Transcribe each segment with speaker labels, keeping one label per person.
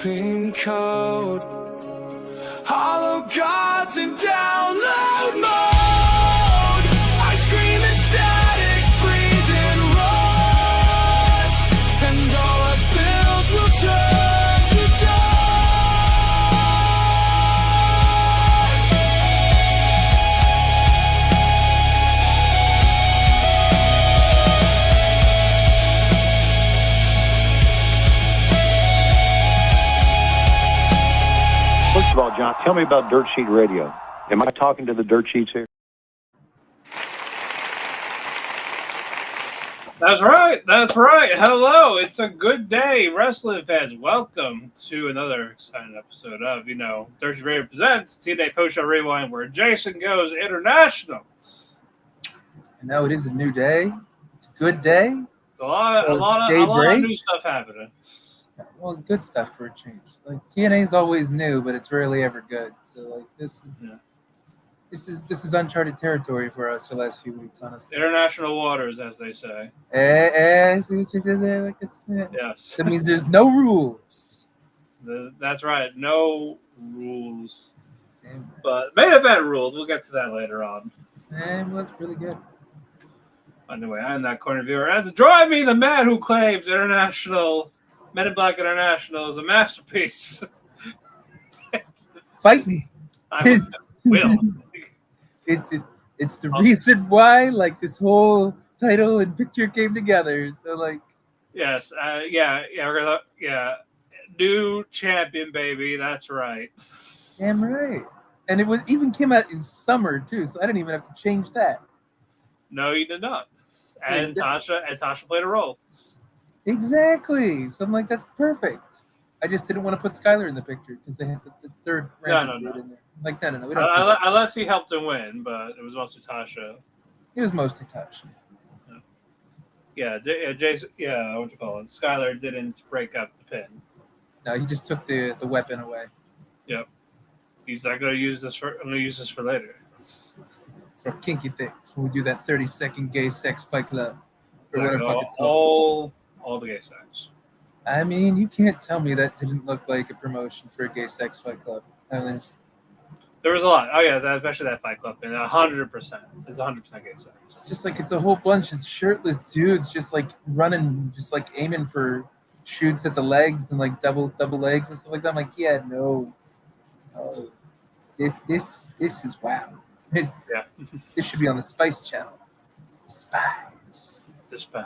Speaker 1: beam code. Hollow gods in download mode. I scream in static, breathe in rust, and all I build will turn to
Speaker 2: First of all, John, tell me about Dirt Sheet Radio. Am I talking to the Dirt Sheets here?
Speaker 3: That's right. That's right. Hello. It's a good day, wrestling fans. Welcome to another exciting episode of, Dirt Sheet Radio presents TNA Post Show Rewind, where Jason goes international.
Speaker 4: No, it is a new day. It's a good day.
Speaker 3: It's a lot of new stuff happening.
Speaker 4: Well, good stuff for a change. Like TNA is always new, but it's rarely ever good. So like this is uncharted territory for us for the last few weeks, honestly.
Speaker 3: International waters, as they say.
Speaker 4: See what you did there? Like
Speaker 3: yes.
Speaker 4: That means there's no rules.
Speaker 3: That's right. No rules.
Speaker 4: Damn.
Speaker 3: But main event rules. We'll get to that later on.
Speaker 4: And that's really good.
Speaker 3: Anyway, I'm that corner viewer. And to join me, the man who claims Men in Black International is a masterpiece.
Speaker 4: Fight me.
Speaker 3: I will.
Speaker 4: It's the reason why like this whole title and picture came together. So like,
Speaker 3: yes, new champion, baby. That's right.
Speaker 4: Damn right. And it even came out in summer too, so I didn't even have to change that.
Speaker 3: No, you did not. And Tasha played a role.
Speaker 4: Exactly. So I'm like, that's perfect. I just didn't want to put Skylar in the picture because they had the third round in there. Like, no. We don't
Speaker 3: unless he helped him win, but it was mostly Tasha.
Speaker 4: It was mostly Tasha.
Speaker 3: Yeah, Jason. Yeah, what you call it? Skylar didn't break up the pin.
Speaker 4: No, he just took the weapon away.
Speaker 3: Yep. He's not going to use this for. I'm going to use this for later.
Speaker 4: For kinky things. When we do that 30-second gay sex fight club. Or
Speaker 3: whatever
Speaker 4: the fuck it's called.
Speaker 3: All the gay sex.
Speaker 4: I mean, you can't tell me that didn't look like a promotion for a gay sex fight club. I mean,
Speaker 3: there was a lot. Oh yeah, especially that fight club, and 100%. It's 100% gay sex.
Speaker 4: Just like it's a whole bunch of shirtless dudes, just like running, just like aiming for shoots at the legs and like double legs and stuff like that. I'm like, yeah, no. This is wow.
Speaker 3: Yeah.
Speaker 4: This should be on the Spice Channel. Spice.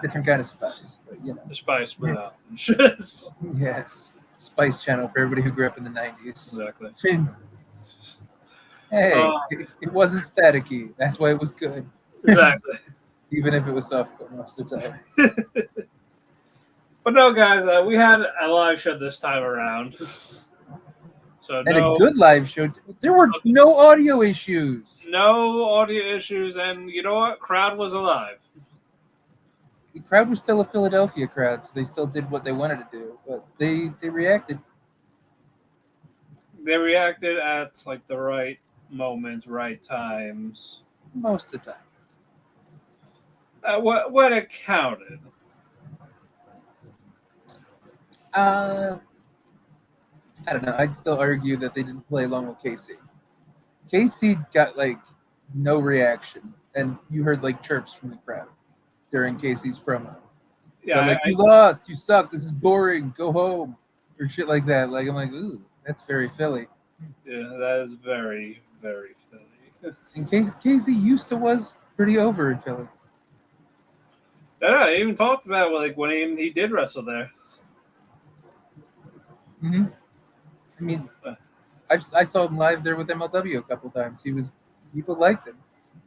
Speaker 4: Different kind of spice, but
Speaker 3: the spice without.
Speaker 4: Yes, Spice Channel for everybody who grew up in the 90s.
Speaker 3: Exactly.
Speaker 4: Hey, it wasn't staticky. That's why it was good.
Speaker 3: Exactly.
Speaker 4: Even if it was softcore most of the time.
Speaker 3: But no, guys, we had a live show this time around.
Speaker 4: A good live show. There were no audio issues.
Speaker 3: No audio issues, and you know what? Crowd was alive.
Speaker 4: The crowd was still a Philadelphia crowd, so they still did what they wanted to do, but they reacted.
Speaker 3: They reacted at like the right moments, right times.
Speaker 4: Most of the time.
Speaker 3: What it counted?
Speaker 4: I don't know. I'd still argue that they didn't play along with Casey. Casey got like no reaction, and you heard like chirps from the crowd during Casey's promo. Yeah, like, you lost, you suck, this is boring, go home, or shit like that. Like, I'm like, ooh, that's very Philly.
Speaker 3: Yeah, that is very, very Philly.
Speaker 4: And Casey used to was pretty over in Philly.
Speaker 3: Yeah, I even talked about like when he did wrestle there.
Speaker 4: Mm-hmm. I mean, I saw him live there with MLW a couple times. People liked him,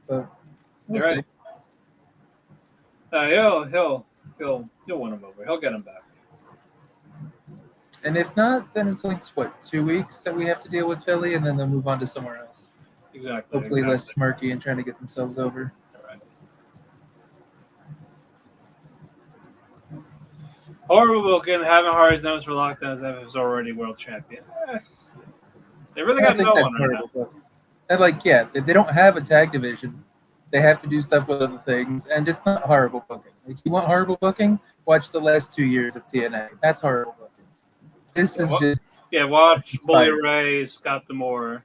Speaker 4: but
Speaker 3: you're right. He'll win him over. He'll get him back.
Speaker 4: And if not, then it's like, 2 weeks that we have to deal with Philly, and then they'll move on to somewhere else.
Speaker 3: Exactly.
Speaker 4: Hopefully less murky and trying to get themselves over.
Speaker 3: All right. Horrible booking, having hard zones for lockdowns, and is already world champion. They really got no one right now.
Speaker 4: And like, yeah, they don't have a tag division. They have to do stuff with other things, and it's not horrible booking. Like, you want horrible booking? Watch the last 2 years of TNA. That's horrible booking. This is just
Speaker 3: watch Bully
Speaker 4: fire.
Speaker 3: Ray, Scott D'Amore.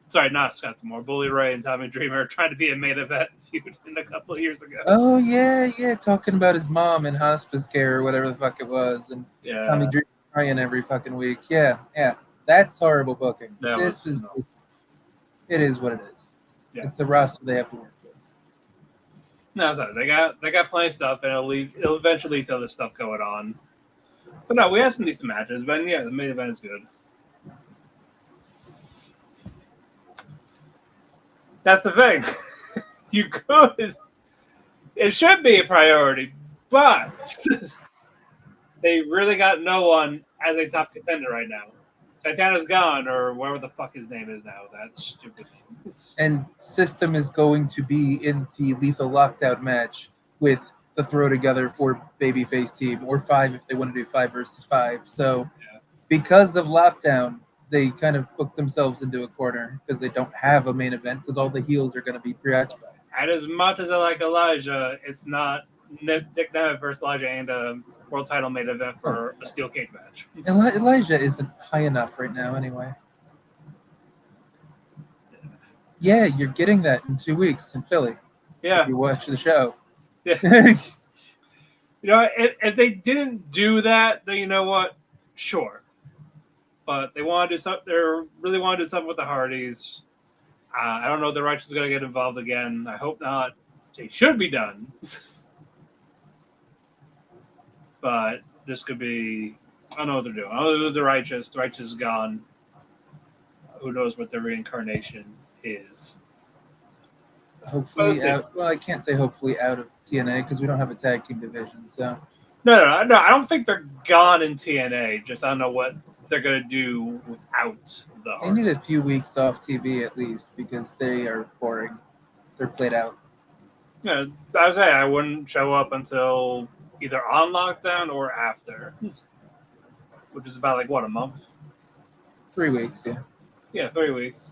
Speaker 3: Sorry, not Scott D'Amore. Bully Ray and Tommy Dreamer trying to be a main event feud a couple of years ago.
Speaker 4: Oh yeah, talking about his mom in hospice care or whatever the fuck it was, and Tommy Dreamer crying every fucking week. Yeah, that's horrible booking. It is what it is. Yeah. It's the roster they have to work with.
Speaker 3: No, sorry, they got plenty of stuff, and it'll eventually lead to other stuff going on. But no, we have some decent matches, but yeah, the main event is good. That's the thing. You could. It should be a priority, but they really got no one as a top contender right now. Santana's gone, or whatever the fuck his name is now. That stupid name.
Speaker 4: And System is going to be in the Lethal Lockdown match with the Throw Together 4 babyface team, or 5 if they want to do 5 versus 5. So, because of Lockdown, they kind of booked themselves into a corner because they don't have a main event because all the heels are going to be preoccupied.
Speaker 3: And as much as I like Elijah, it's not Nick Nemeth versus Elijah and a world title main event for a steel cage match.
Speaker 4: Elijah isn't high enough right now anyway. Yeah, you're getting that in 2 weeks in Philly.
Speaker 3: Yeah.
Speaker 4: If you watch the show.
Speaker 3: Yeah. You know, if they didn't do that, then you know what? Sure. But they want to do something. They really want to do something with the Hardys. I don't know if the Righteous is going to get involved again. I hope not. They should be done. But this could be. I don't know what they're doing. I don't know the Righteous. The Righteous is gone. Who knows what their reincarnation is?
Speaker 4: Hopefully out. Well, I can't say hopefully out of TNA because we don't have a tag team division. So
Speaker 3: no. I don't think they're gone in TNA. Just I don't know what they're going to do without the Hardys.
Speaker 4: They need a few weeks off TV at least because they are boring. They're played out.
Speaker 3: Yeah, I was saying I wouldn't show up until either on lockdown or after, which is about like what, a month?
Speaker 4: 3 weeks, yeah.
Speaker 3: Yeah, 3 weeks.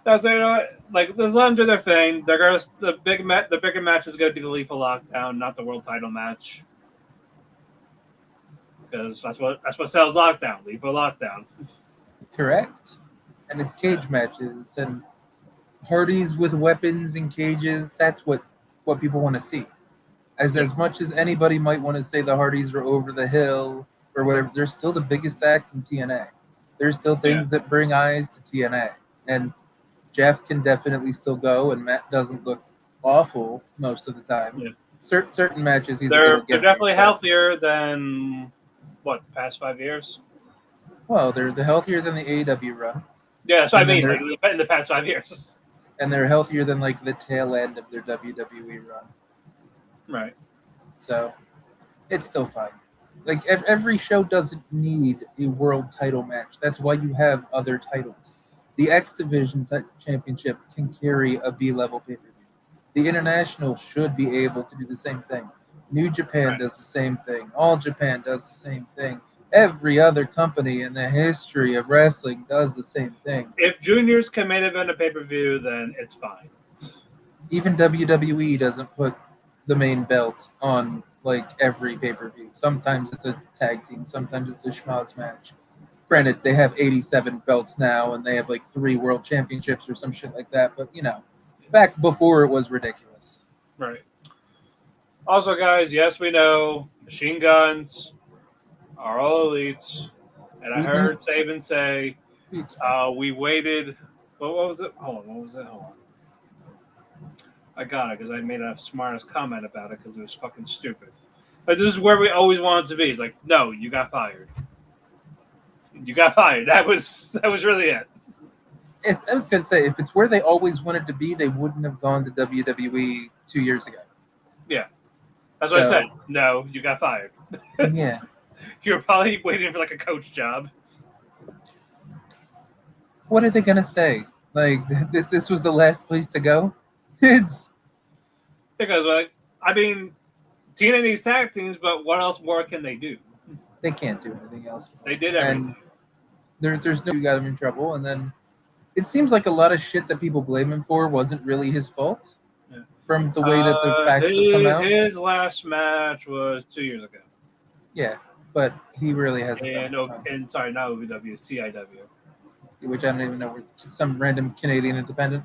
Speaker 3: That's like let them do their thing. They're gonna the bigger match is going to be the Lethal Lockdown, not the world title match, because that's what sells Lockdown. Lethal Lockdown.
Speaker 4: Correct. And it's cage matches and Hardys with weapons and cages. That's what people want to see. As much as anybody might want to say the Hardys are over the hill or whatever, they're still the biggest act in TNA. There's still things that bring eyes to TNA. And Jeff can definitely still go, and Matt doesn't look awful most of the time. Yeah. Certain matches,
Speaker 3: they're definitely healthier than what, past 5 years.
Speaker 4: Well, they're healthier than the AEW run.
Speaker 3: Yeah, that's what I mean. Like, in the past 5 years,
Speaker 4: and they're healthier than like the tail end of their WWE run.
Speaker 3: Right.
Speaker 4: So it's still fine. Like every show doesn't need a world title match. That's why you have other titles. The X Division Championship can carry a B-level pay-per-view. The International should be able to do the same thing. New Japan does the same thing. All Japan does the same thing. Every other company in the history of wrestling does the same thing.
Speaker 3: If juniors can main event a pay-per-view, then it's fine.
Speaker 4: Even WWE doesn't put the main belt on like every pay-per-view. Sometimes it's a tag team. Sometimes it's a schmoz match. Granted, they have 87 belts now, and they have like 3 world championships or some shit like that. But, you know, back before it was ridiculous.
Speaker 3: Right. Also, guys, yes, we know machine guns are all elites. And I heard Saban say, we waited. What was it? Hold on. What was it? Hold on. I got it because I made a smartest comment about it because it was fucking stupid. But this is where we always wanted to be. He's like, no, you got fired. You got fired. That was really it.
Speaker 4: I was going to say, if it's where they always wanted to be, they wouldn't have gone to WWE 2 years ago.
Speaker 3: Yeah. That's what I said. No, you got fired.
Speaker 4: Yeah.
Speaker 3: You were probably waiting for like a coach job.
Speaker 4: What are they going to say? Like, this was the last place to go? It's
Speaker 3: because, like, I mean, TNA needs tag teams, but what else more can they do?
Speaker 4: They can't do anything else.
Speaker 3: They did everything.
Speaker 4: And there's no, you got him in trouble, and then it seems like a lot of shit that people blame him for wasn't really his fault. Yeah. From the way that the facts have come out.
Speaker 3: His last match was 2 years ago.
Speaker 4: Yeah. but he really hasn't
Speaker 3: And,
Speaker 4: done it,
Speaker 3: and sorry, not OVW, CIW.
Speaker 4: which I don't even know. Some random Canadian independent.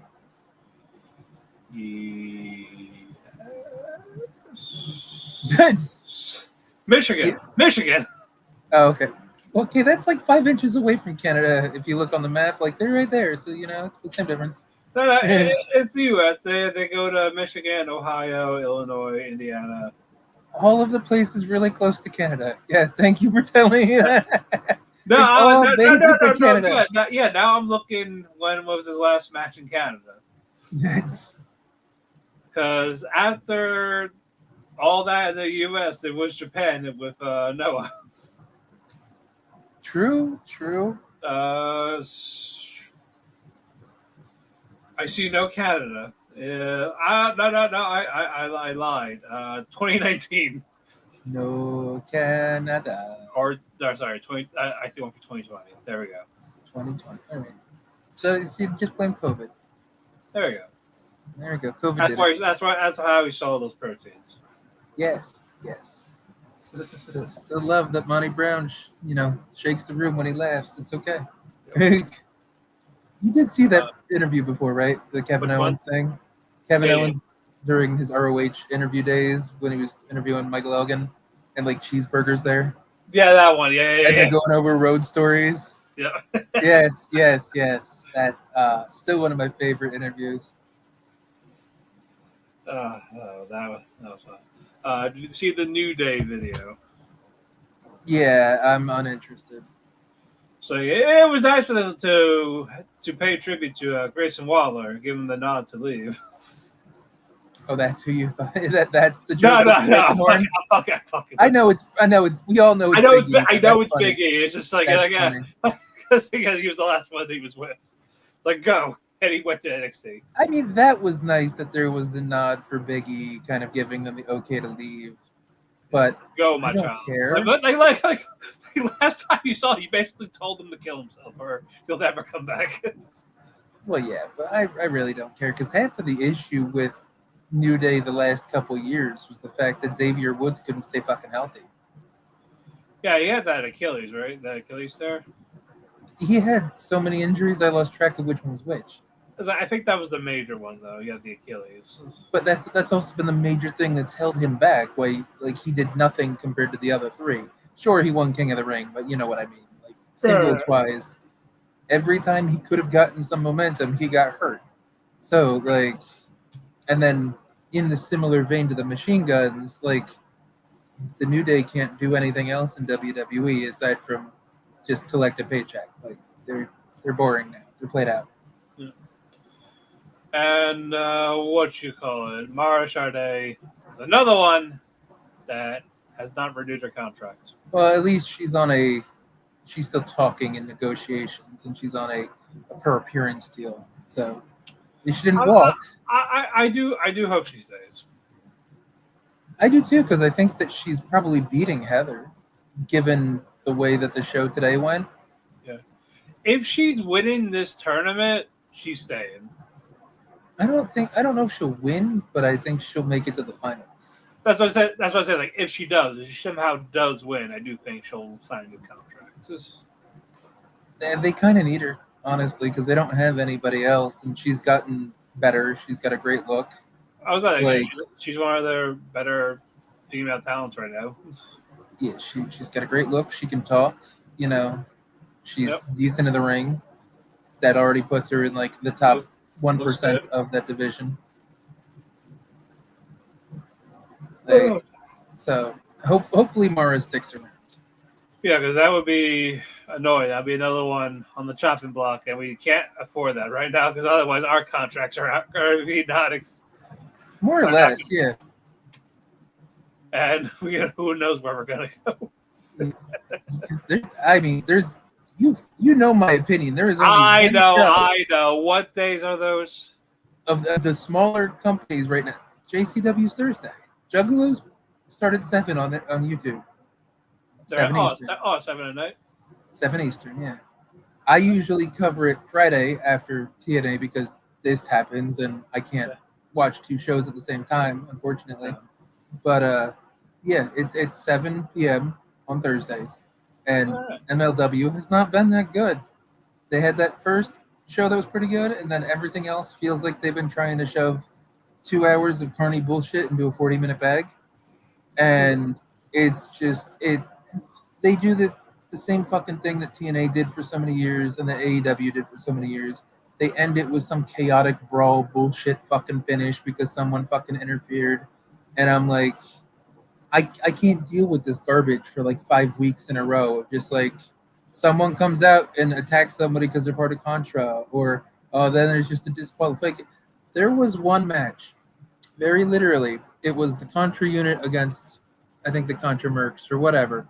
Speaker 3: Michigan. Michigan.
Speaker 4: Oh, okay. Okay, that's like 5 inches away from Canada. If you look on the map, like they're right there. So it's the same difference.
Speaker 3: No, it's the U.S. They go to Michigan, Ohio, Illinois, Indiana.
Speaker 4: All of the places really close to Canada. Yes, thank you for telling me that.
Speaker 3: No,
Speaker 4: Canada.
Speaker 3: Yeah, now I'm looking. When was his last match in Canada?
Speaker 4: Yes.
Speaker 3: Because after all that in the U.S., it was Japan with Noah.
Speaker 4: True.
Speaker 3: I see no Canada. I lied. 2019.
Speaker 4: No Canada.
Speaker 3: Or sorry, 20. I see one for 2020. There we go.
Speaker 4: 2020. All right. So you just blame COVID.
Speaker 3: There we go.
Speaker 4: There we go. COVID.
Speaker 3: That's how we saw those proteins.
Speaker 4: Yes. The love that Monty Brown, shakes the room when he laughs. It's okay. You did see that interview before, right? The Kevin Owens thing. Kevin Owens during his ROH interview days when he was interviewing Michael Elgin and like cheeseburgers there.
Speaker 3: Yeah, that one. Yeah.
Speaker 4: And they're going over road stories.
Speaker 3: Yeah.
Speaker 4: Yes. That still one of my favorite interviews.
Speaker 3: That was fun. Did you see the New Day video?
Speaker 4: Yeah, I'm uninterested.
Speaker 3: So it was nice for them to pay tribute to Grayson Waller, give him the nod to leave.
Speaker 4: Oh, that's who you thought? That's the joke.
Speaker 3: No.
Speaker 4: I know it's. We all know.
Speaker 3: I know it's Big E. It's just like because he was the last one he was with. Like go, and he went to NXT.
Speaker 4: I mean, that was nice that there was the nod for Big E, kind of giving them the okay to leave. But
Speaker 3: go, my
Speaker 4: I don't
Speaker 3: child.
Speaker 4: care.
Speaker 3: Like last time you saw, he basically told him to kill himself, or he'll never come back.
Speaker 4: Well, yeah, but I really don't care because half of the issue with New Day the last couple years was the fact that Xavier Woods couldn't stay fucking healthy.
Speaker 3: Yeah, he had that Achilles, right? That Achilles tear.
Speaker 4: He had so many injuries, I lost track of which one was which.
Speaker 3: I think that was the major one, though. He had the Achilles.
Speaker 4: But that's also been the major thing that's held him back. Why, he did nothing compared to the other three. Sure, he won King of the Ring, but you know what I mean. Like singles wise, every time he could have gotten some momentum, he got hurt. So and then in the similar vein to the Machine Guns, the New Day can't do anything else in WWE aside from just collect a paycheck. Like they're boring now. They're played out.
Speaker 3: Yeah. And what you call it, Mara Sade, another one that has not renewed her contract.
Speaker 4: Well, at least she's still talking in negotiations, and she's on a per appearance deal. So she didn't walk.
Speaker 3: I do hope she stays.
Speaker 4: I do too, because I think that she's probably beating Heather, given the way that the show today went.
Speaker 3: Yeah. If she's winning this tournament, she's staying.
Speaker 4: I don't know if she'll win, but I think she'll make it to the finals.
Speaker 3: That's what I said. Like, if she somehow does win, I do think she'll sign a new contract.
Speaker 4: They kind of need her, honestly, because they don't have anybody else, and she's gotten better. She's got a great look.
Speaker 3: I was like, she's one of their better female talents right now.
Speaker 4: Yeah, she's got a great look. She can talk. She's decent in the ring. That already puts her in the top 1% of that division. So hopefully Mara sticks around.
Speaker 3: Yeah, because that would be annoying. That'd be another one on the chopping block, and we can't afford that right now because otherwise our contracts are going to be not.
Speaker 4: More or less, yeah.
Speaker 3: And who knows where we're going to go.
Speaker 4: There's you know my opinion. There is only
Speaker 3: I know. What days are those?
Speaker 4: Of the smaller companies right now. JCW's Thursday. Juggalos started 7 on YouTube. 7 Eastern.
Speaker 3: 7 at night.
Speaker 4: 7 Eastern, yeah. I usually cover it Friday after TNA because this happens and I can't watch 2 shows at the same time, unfortunately. But yeah, it's 7 p.m. on Thursdays, and
Speaker 3: Alright.
Speaker 4: MLW has not been that good. They had that first show that was pretty good, and then everything else feels like they've been trying to shove 2 hours of carny bullshit into a 40-minute bag, and it's just it. They do the same fucking thing that TNA did for so many years and that AEW did for so many years. They end it with some chaotic brawl bullshit fucking finish because someone fucking interfered, and I'm like, I can't deal with this garbage for like 5 weeks in a row of just like someone comes out and attacks somebody because they're part of Contra, or then there's just a disqualification. There was one match, very literally, it was the Contra unit against, I think, the Contra Mercs or whatever,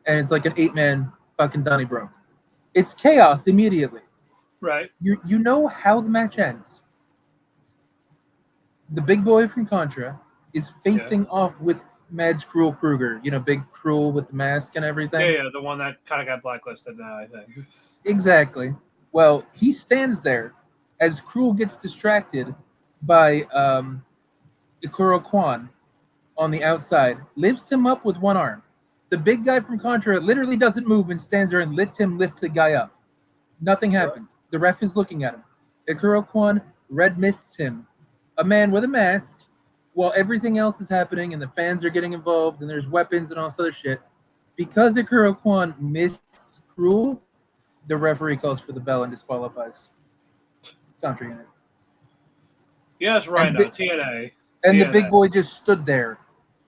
Speaker 4: and it's like an 8-man fucking Donnybrook. It's chaos immediately.
Speaker 3: Right.
Speaker 4: You know how the match ends. The big boy from Contra is facing off with Mads Cruel Kruger, Big Cruel with the mask and everything.
Speaker 3: Yeah, the one that kind of got blacklisted now, I think.
Speaker 4: Exactly. Well, he stands there as Cruel gets distracted by Ikuro Kwan on the outside, lifts him up with one arm. The big guy from Contra literally doesn't move and stands there and lets him lift the guy up. Nothing happens. The ref is looking at him. Ikuro Kwan red mists him. A man with a mask, while everything else is happening and the fans are getting involved and there's weapons and all this other shit. Because Ikuro Kwan missed Cruel, the referee calls for the bell and disqualifies Contra unit.
Speaker 3: Yes, right
Speaker 4: And
Speaker 3: now,
Speaker 4: big-
Speaker 3: TNA.
Speaker 4: And the
Speaker 3: TNA.
Speaker 4: big boy just stood there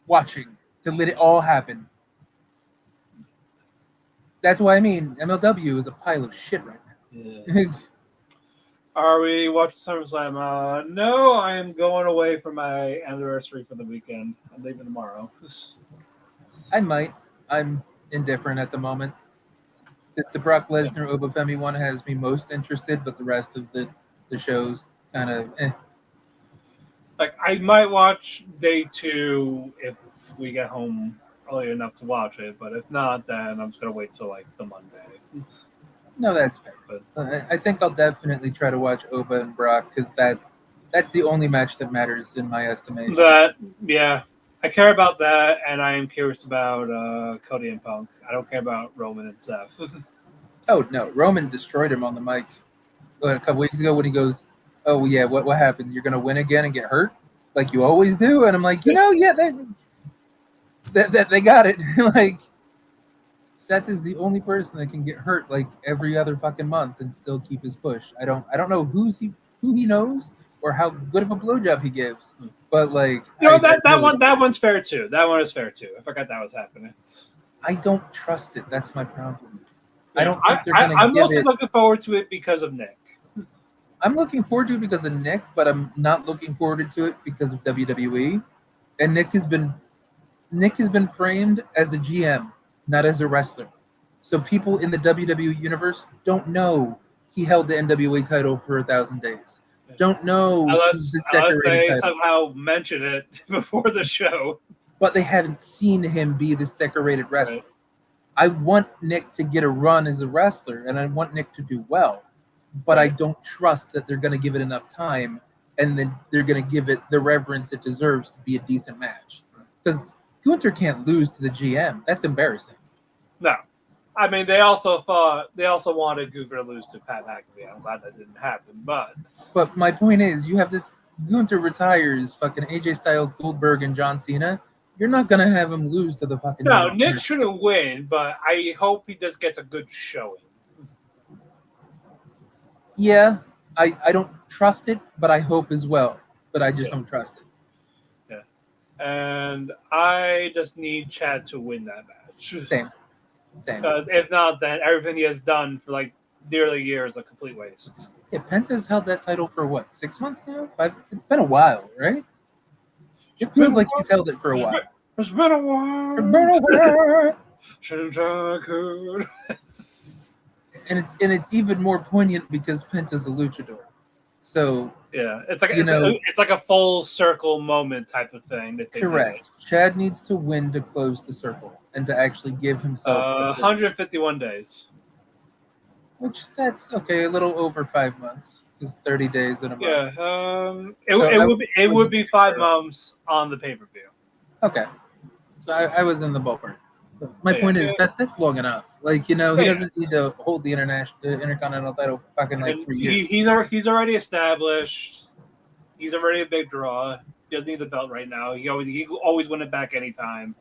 Speaker 4: watching to let it all happen. That's why I mean MLW is a pile of shit right
Speaker 3: Yeah.
Speaker 4: now.
Speaker 3: Are we watching SummerSlam? No, I am going away for my anniversary for the weekend. I'm leaving tomorrow.
Speaker 4: I might. I'm indifferent at the moment. The Brock Lesnar Obafemi one has me most interested, but the rest of the shows kind of
Speaker 3: Like, I might watch day 2 if we get home early enough to watch it, but if not, then I'm just going to wait till, like, the Monday.
Speaker 4: No, that's fair.
Speaker 3: But
Speaker 4: I think I'll definitely try to watch Oba and Brock because that's the only match that matters in my estimation.
Speaker 3: yeah, I care about that, and I am curious about Cody and Punk. I don't care about Roman and Seth.
Speaker 4: Oh no, Roman destroyed him on the mic a couple weeks ago when he goes, "Oh yeah, what happened? You're gonna win again and get hurt like you always do?" And I'm like, yeah, they got it. Like, Seth is the only person that can get hurt like every other fucking month and still keep his push. I don't know who he knows or how good of a blowjob he gives, but like,
Speaker 3: that one's fair too. That one is fair too. I forgot that was happening.
Speaker 4: I don't trust it. That's my problem.
Speaker 3: Yeah,
Speaker 4: I don't think they're gonna.
Speaker 3: I'm mostly looking forward to it because of Nick.
Speaker 4: I'm looking forward to it because of Nick, but I'm not looking forward to it because of WWE. And Nick has been framed as a GM, not as a wrestler. So people in the WWE universe don't know he held the NWA title for 1,000 days. Don't know
Speaker 3: Unless
Speaker 4: this
Speaker 3: they
Speaker 4: decorated title.
Speaker 3: somehow mention it before the show.
Speaker 4: But they haven't seen him be this decorated wrestler.
Speaker 3: Right.
Speaker 4: I want Nick to get a run as a wrestler, and I want Nick to do well. But I don't trust that they're going to give it enough time, and then they're going to give it the reverence it deserves to be a decent match. Because Gunther can't lose to the GM. That's embarrassing.
Speaker 3: No. I mean, they also wanted Gunther to lose to Pat McAfee. I'm glad that didn't happen, but
Speaker 4: my point is, you have this Gunther retires fucking AJ Styles, Goldberg, and John Cena. You're not going to have him lose to the fucking...
Speaker 3: No, Nick shouldn't win, but I hope he just gets a good showing.
Speaker 4: Yeah, I don't trust it, but I hope as well. But I just don't trust it.
Speaker 3: Yeah. And I just need Chad to win that match.
Speaker 4: Same.
Speaker 3: Because if not, then everything he has done for like nearly a year is a complete waste.
Speaker 4: Yeah, Penta's held that title for what, 6 months now? It's been a while, right? It feels like he's held it for a while.
Speaker 3: It's been a while. Since I could.
Speaker 4: And it's even more poignant because Penta's a luchador. So
Speaker 3: yeah, it's like a full circle moment type of thing. That they
Speaker 4: correct.
Speaker 3: Do.
Speaker 4: Chad needs to win to close the circle and to actually give himself
Speaker 3: 151 days.
Speaker 4: Which that's okay, a little over 5 months. Because 30 days in a month.
Speaker 3: Yeah, it would be 5 months on the pay-per-view.
Speaker 4: Okay, so I was in the ballpark. My point
Speaker 3: Yeah.
Speaker 4: is that's long enough. Like, he
Speaker 3: Yeah.
Speaker 4: doesn't need to hold the intercontinental title for fucking like 3 years.
Speaker 3: He's already established. He's already a big draw. He doesn't need the belt right now. He always win it back anytime.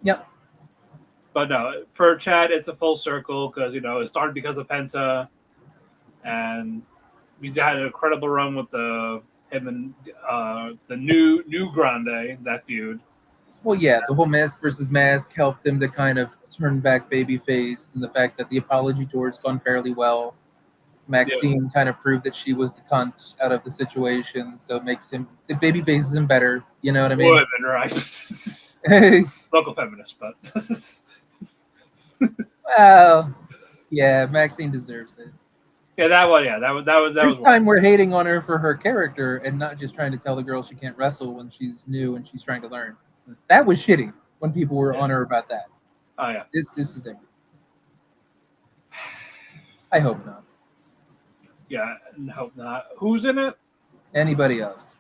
Speaker 4: Yep.
Speaker 3: But no, for Chad, it's a full circle because it started because of Penta, and he's had an incredible run with him and the new Grande, that feud.
Speaker 4: Well, yeah, the whole mask versus mask helped him to kind of turn back babyface, and the fact that the apology tour's gone fairly well. Maxine kind of proved that she was the cunt out of the situation, so it makes him the babyface isn't better. You know what I mean?
Speaker 3: Would have been right. Local feminist, but
Speaker 4: well, yeah, Maxine deserves it.
Speaker 3: yeah, that one, yeah, that was.
Speaker 4: First time we're hating on her for her character and not just trying to tell the girl she can't wrestle when she's new and she's trying to learn. That was shitty when people were on her about that.
Speaker 3: Oh yeah,
Speaker 4: this is different. I hope not.
Speaker 3: Yeah, hope not. Who's in it?
Speaker 4: Anybody else?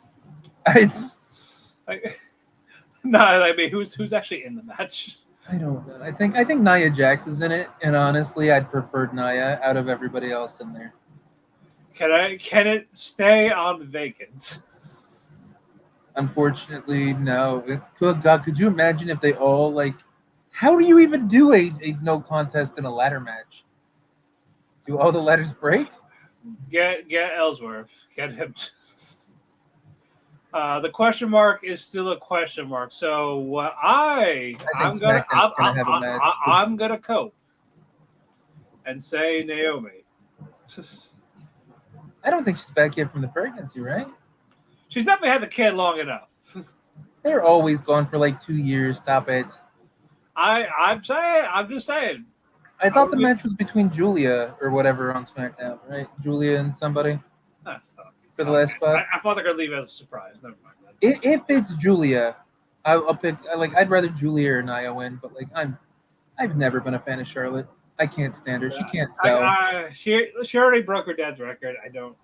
Speaker 3: No, I mean, who's actually in the match?
Speaker 4: I don't know. I think Nia Jax is in it, and honestly, I'd prefer Nia out of everybody else in there.
Speaker 3: Can it stay on vacant?
Speaker 4: Unfortunately, no. Good God, could you imagine if they all how do you even do a no contest in a ladder match? Do all the ladders break?
Speaker 3: Get Ellsworth. Get him. The question mark is still a question mark. So what I'm gonna cope and say Naomi.
Speaker 4: I don't think she's back yet from the pregnancy, right?
Speaker 3: She's definitely had the kid long enough.
Speaker 4: They're always gone for 2 years. Stop it.
Speaker 3: I'm just saying.
Speaker 4: I thought the match was between Julia or whatever on SmackDown, right? Julia and somebody for the last spot.
Speaker 3: I thought they're gonna leave it as a surprise. Never mind.
Speaker 4: If it's Julia, I'll pick. I'd rather Julia or Nia win, but I've never been a fan of Charlotte. I can't stand her. She can't sell.
Speaker 3: She already broke her dad's record. I don't.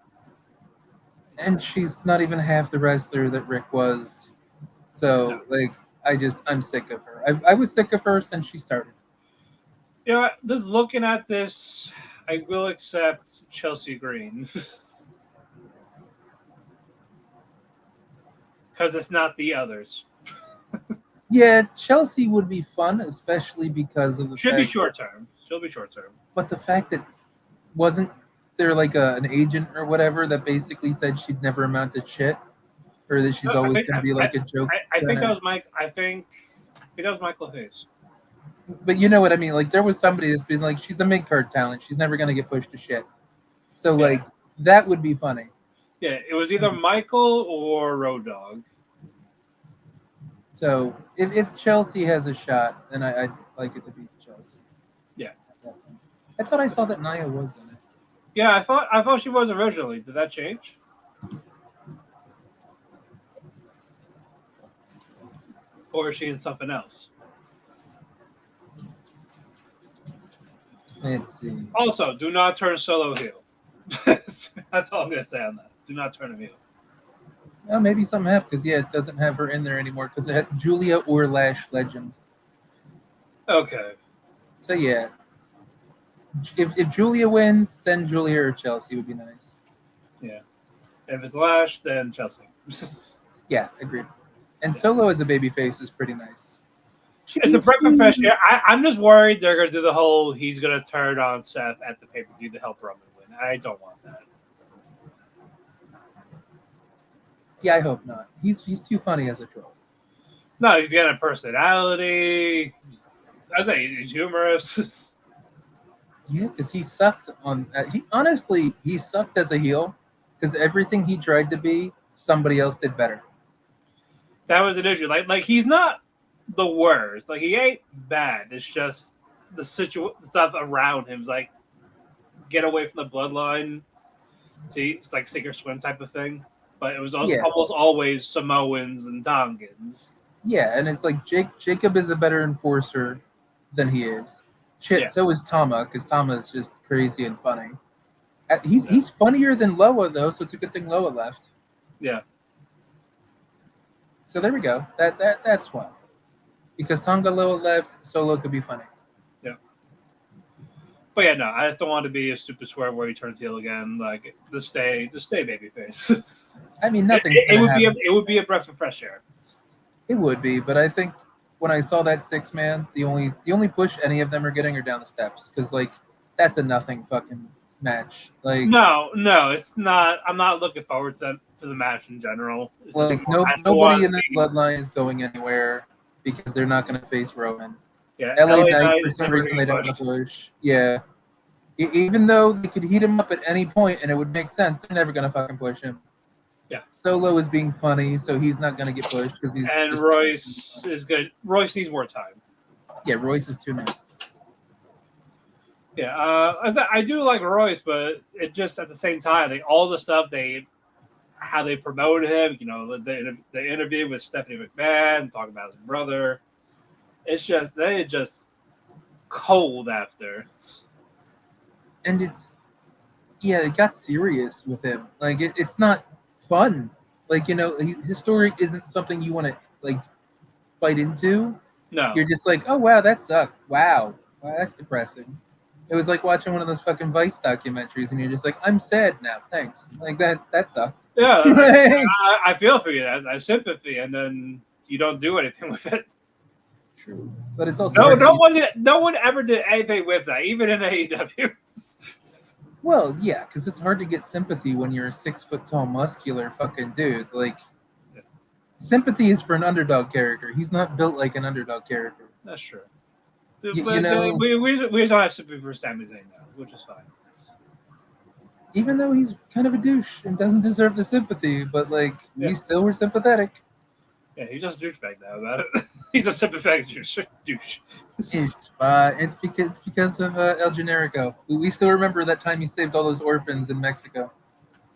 Speaker 4: And she's not even half the wrestler that Rick was. So I'm sick of her. I was sick of her since she started.
Speaker 3: You know what? Just looking at this, I will accept Chelsea Green. Because it's not the others.
Speaker 4: Yeah, Chelsea would be fun, especially because of the
Speaker 3: She'll be short term.
Speaker 4: But the fact that wasn't there an agent or whatever that basically said she'd never amount to shit, or that she's always going to be a joke.
Speaker 3: I think that was Mike. I think that was Michael Hayes.
Speaker 4: But you know what I mean? There was somebody that's been she's a mid-card talent. She's never going to get pushed to shit. So that would be funny.
Speaker 3: Yeah, it was either Michael or Road Dogg.
Speaker 4: So if Chelsea has a shot, then I'd like it to be Chelsea.
Speaker 3: Yeah.
Speaker 4: I thought I saw that Nia was in it.
Speaker 3: Yeah, I thought she was originally. Did that change? Or is she in something else?
Speaker 4: Let's see.
Speaker 3: Also, do not turn Solo heel. That's all I'm going to say on that. Do not turn him heel.
Speaker 4: Well, maybe something happened because it doesn't have her in there anymore because it had Julia or Lash Legend.
Speaker 3: Okay.
Speaker 4: So yeah, if Julia wins, then Julia or Chelsea would be nice.
Speaker 3: Yeah. If it's Lash, then Chelsea.
Speaker 4: Yeah, agreed. And Solo as a babyface is pretty nice.
Speaker 3: It's a breath of fresh air. I'm just worried they're going to do the whole he's going to turn on Seth at the pay-per-view to help Roman win. I don't want that.
Speaker 4: Yeah, I hope not. He's too funny as a troll.
Speaker 3: No, he's got a personality. I say he's humorous.
Speaker 4: Yeah, because he sucked on. He sucked as a heel because everything he tried to be, somebody else did better.
Speaker 3: That was an issue. Like he's not the worst. He ain't bad. It's just the stuff around him is get away from the bloodline. See, it's sink or swim type of thing. But it was also almost always Samoans and Tongans.
Speaker 4: Yeah, and it's Jacob is a better enforcer than he is. So is Tama, because Tama is just crazy and funny. He's funnier than Loa, though, so it's a good thing Loa left.
Speaker 3: Yeah.
Speaker 4: So there we go. That's one. Because Tongalo left, Solo could be funny.
Speaker 3: Yeah. But yeah, no, I just don't want to be a stupid swerve where he turns heel again. Like, just stay babyface.
Speaker 4: I mean, nothing's
Speaker 3: it
Speaker 4: gonna
Speaker 3: would
Speaker 4: happen.
Speaker 3: it would be a breath of fresh air.
Speaker 4: It would be, but I think when I saw that 6-man, the only push any of them are getting are down the steps because like that's a nothing fucking match. Like
Speaker 3: No, it's not. I'm not looking forward to the match in general. It's just
Speaker 4: like
Speaker 3: more- I still
Speaker 4: nobody
Speaker 3: wanna
Speaker 4: in that
Speaker 3: see-
Speaker 4: bloodline is going anywhere because they're not going to face Roman.
Speaker 3: Yeah,
Speaker 4: LA Knight
Speaker 3: Knight
Speaker 4: for
Speaker 3: is
Speaker 4: some
Speaker 3: never
Speaker 4: reason
Speaker 3: gonna
Speaker 4: they
Speaker 3: get
Speaker 4: don't want
Speaker 3: pushed.
Speaker 4: to push. Yeah, even though they could heat him up at any point and it would make sense, they're never going to fucking push him.
Speaker 3: Yeah.
Speaker 4: Solo is being funny, so he's not going to get pushed because he's.
Speaker 3: And
Speaker 4: just-
Speaker 3: Royce is good. Royce needs more time.
Speaker 4: Yeah, Royce is 2 man.
Speaker 3: Yeah, I do like Royce, but it just at the same time, all the stuff how they promoted him, the interview with Stephanie McMahon, talking about his brother. It's just they just cold after.
Speaker 4: And it got serious with him. Like it's not fun. Like his story isn't something you want to like bite into.
Speaker 3: No,
Speaker 4: You're just like, oh wow, that sucked. Wow, that's depressing. It was like watching one of those fucking Vice documentaries, and you're just like, I'm sad now. Thanks. Like that sucked.
Speaker 3: yeah,
Speaker 4: Like-
Speaker 3: I feel for you. I sympathy, and then you don't do anything with it.
Speaker 4: True, but it's also
Speaker 3: No one ever did anything with that, even in AEW.
Speaker 4: Well, yeah, because it's hard to get sympathy when you're a 6 foot tall, muscular fucking dude. Like, sympathy is for an underdog character. He's not built like an underdog character.
Speaker 3: That's true.
Speaker 4: You
Speaker 3: But,
Speaker 4: know-
Speaker 3: we just don't have sympathy for Sami Zayn now, which is fine.
Speaker 4: Even though he's kind of a douche and doesn't deserve the sympathy, but like
Speaker 3: Yeah.
Speaker 4: we still were sympathetic.
Speaker 3: Yeah, he's just a douchebag now about it. He's a sympathetic douche.
Speaker 4: It's because of El Generico. We still remember that time he saved all those orphans in Mexico.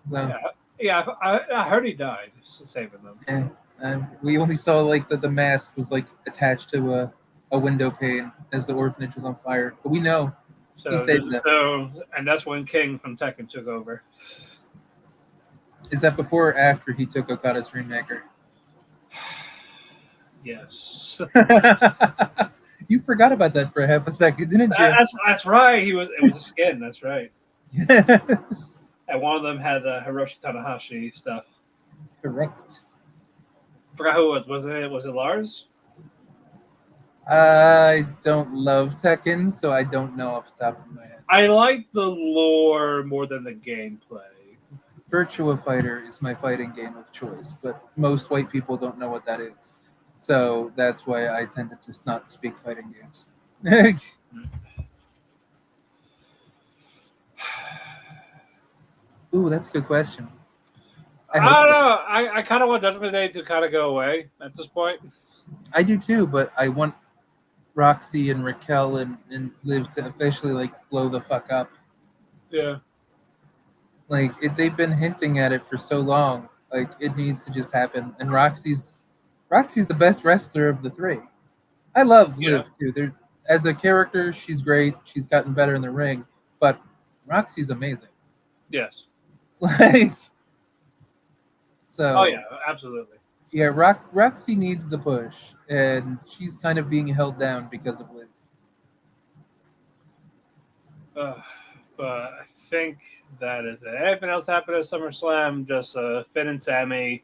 Speaker 4: So
Speaker 3: Yeah, I heard he died saving them.
Speaker 4: we only saw like the mask was like attached to a window pane as the orphanage was on fire. But we know he saved them.
Speaker 3: And that's when King from Tekken took over.
Speaker 4: Is that before or after he took Okada's Rainmaker?
Speaker 3: Yes.
Speaker 4: You forgot about that for a half a second, didn't you?
Speaker 3: That's right. It was a skin. That's right.
Speaker 4: Yes.
Speaker 3: And one of them had the Hiroshi Tanahashi stuff.
Speaker 4: Correct.
Speaker 3: Forgot who it was. Was it Lars?
Speaker 4: I don't love Tekken, so I don't know off the top of my head.
Speaker 3: I like the lore more than the gameplay.
Speaker 4: Virtua Fighter is my fighting game of choice, but most white people don't know what that is. So that's why I tend to just not speak fighting games. Ooh, that's a good question.
Speaker 3: I
Speaker 4: hope
Speaker 3: don't
Speaker 4: so.
Speaker 3: know. I kind of want Judgment Day to kind of go away at this point.
Speaker 4: I do too, but I want Roxy and Raquel and Liv to officially like blow the fuck up.
Speaker 3: Yeah.
Speaker 4: Like they've been hinting at it for so long. Like it needs to just happen. And Roxy's the best wrestler of the three. I love Liv too. As a character, she's great. She's gotten better in the ring, but Roxy's amazing.
Speaker 3: Yes.
Speaker 4: Like so.
Speaker 3: Oh yeah, absolutely.
Speaker 4: Yeah, Roxy needs the push, and she's kind of being held down because of Liv.
Speaker 3: But I think that is it. Anything else happened at SummerSlam? Just Finn and Sammy.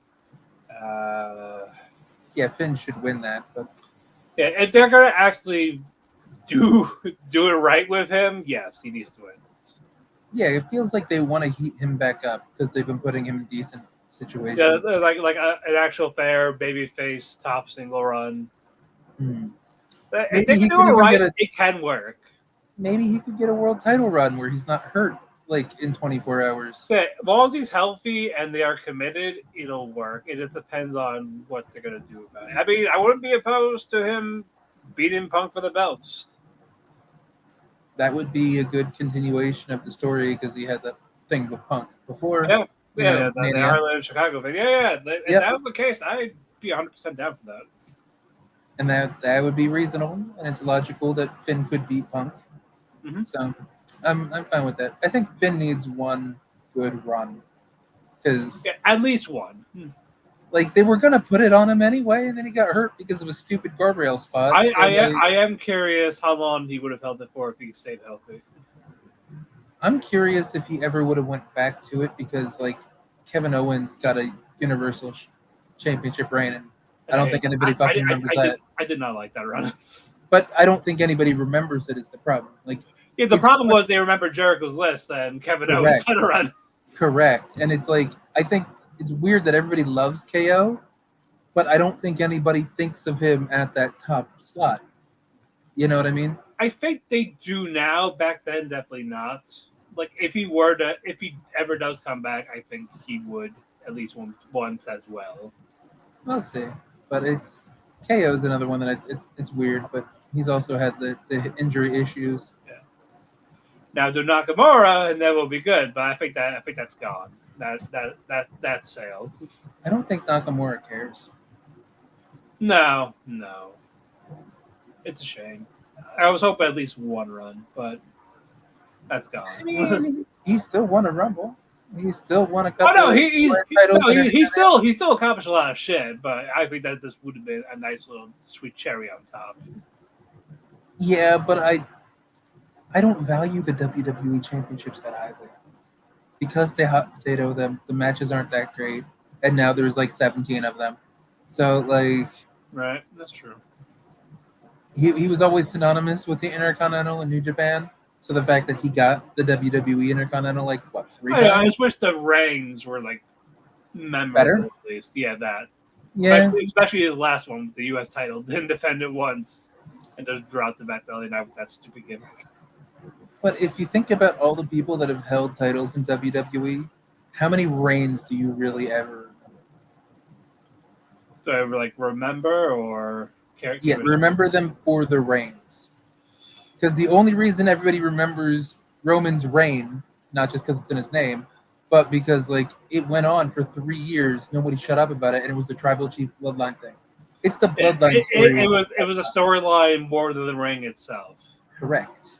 Speaker 4: Yeah, Finn should win that, but
Speaker 3: Yeah, if they're gonna actually do it right with him, yes, he needs to win.
Speaker 4: yeah, it feels like they want to heat him back up because they've been putting him in decent situations.
Speaker 3: Yeah, like an actual fair babyface top single run.
Speaker 4: Hmm.
Speaker 3: If
Speaker 4: Maybe
Speaker 3: they
Speaker 4: he
Speaker 3: can do
Speaker 4: could
Speaker 3: it
Speaker 4: even
Speaker 3: right,
Speaker 4: get
Speaker 3: it can work.
Speaker 4: Maybe he could get a world title run where he's not hurt like in 24 hours.
Speaker 3: So, as long as he's healthy and they are committed, it'll work. It just depends on what they're gonna do about it. I mean, I wouldn't be opposed to him beating Punk for the belts.
Speaker 4: That would be a good continuation of the story because he had that thing with Punk before.
Speaker 3: Yeah,
Speaker 4: you know,
Speaker 3: the
Speaker 4: Mania.
Speaker 3: Ireland Chicago thing. Yeah. If that was the case, I'd be 100% down for that.
Speaker 4: And that would be reasonable, and it's logical that Finn could beat Punk.
Speaker 3: Mhm.
Speaker 4: So I'm fine with that. I think Finn needs one good run because
Speaker 3: Yeah, at least one.
Speaker 4: Like, they were gonna put it on him anyway, and then he got hurt because of a stupid guardrail spot.
Speaker 3: I am curious how long he would have held it for if he stayed healthy.
Speaker 4: I'm curious if he ever would have went back to it because, like, Kevin Owens got a Universal Championship reign, and I don't think anybody fucking remembers that.
Speaker 3: I did not like that run.
Speaker 4: But I don't think anybody remembers it is the problem. Like,
Speaker 3: yeah, the problem was they remember Jericho's list and Kevin Owens had a run.
Speaker 4: Correct. And it's like, I think it's weird that everybody loves KO, but I don't think anybody thinks of him at that top slot. You know what I mean?
Speaker 3: I think they do now. Back then, definitely not. Like, if he ever does come back, I think he would at least once as well.
Speaker 4: We'll see. But KO is another one that it's weird, but he's also had the injury issues.
Speaker 3: Yeah. Now do Nakamura, and that will be good. But I think that's gone. That sailed.
Speaker 4: I don't think Nakamura cares.
Speaker 3: No. It's a shame. I was hoping at least one run, but that's gone.
Speaker 4: I mean, he still won a Rumble. He still won a couple.
Speaker 3: Oh no, he still accomplished a lot of shit. But I think that this would have been a nice little sweet cherry on top.
Speaker 4: Yeah, but I don't value the WWE championships that highly because they hot potato them. The matches aren't that great, and now there's like 17 of them. So like,
Speaker 3: right, that's true.
Speaker 4: He was always synonymous with the Intercontinental in New Japan. So the fact that he got the WWE Intercontinental, like, what, 3 times?
Speaker 3: I just wish the reigns were, like, memorable,
Speaker 4: better?
Speaker 3: At least. Yeah, that.
Speaker 4: Yeah.
Speaker 3: Especially his last one, the U.S. title. Didn't defend it once and just dropped it back to LA with that stupid gimmick.
Speaker 4: But if you think about all the people that have held titles in WWE, how many reigns do you really ever remember?
Speaker 3: Do I ever, like, remember or...
Speaker 4: Yeah, remember them for the reigns. Because the only reason everybody remembers Roman's reign, not just because it's in his name, but because like it went on for 3 years, nobody shut up about it, and it was the Tribal Chief bloodline thing. It's the bloodline story.
Speaker 3: It was a storyline more than the ring itself.
Speaker 4: Correct.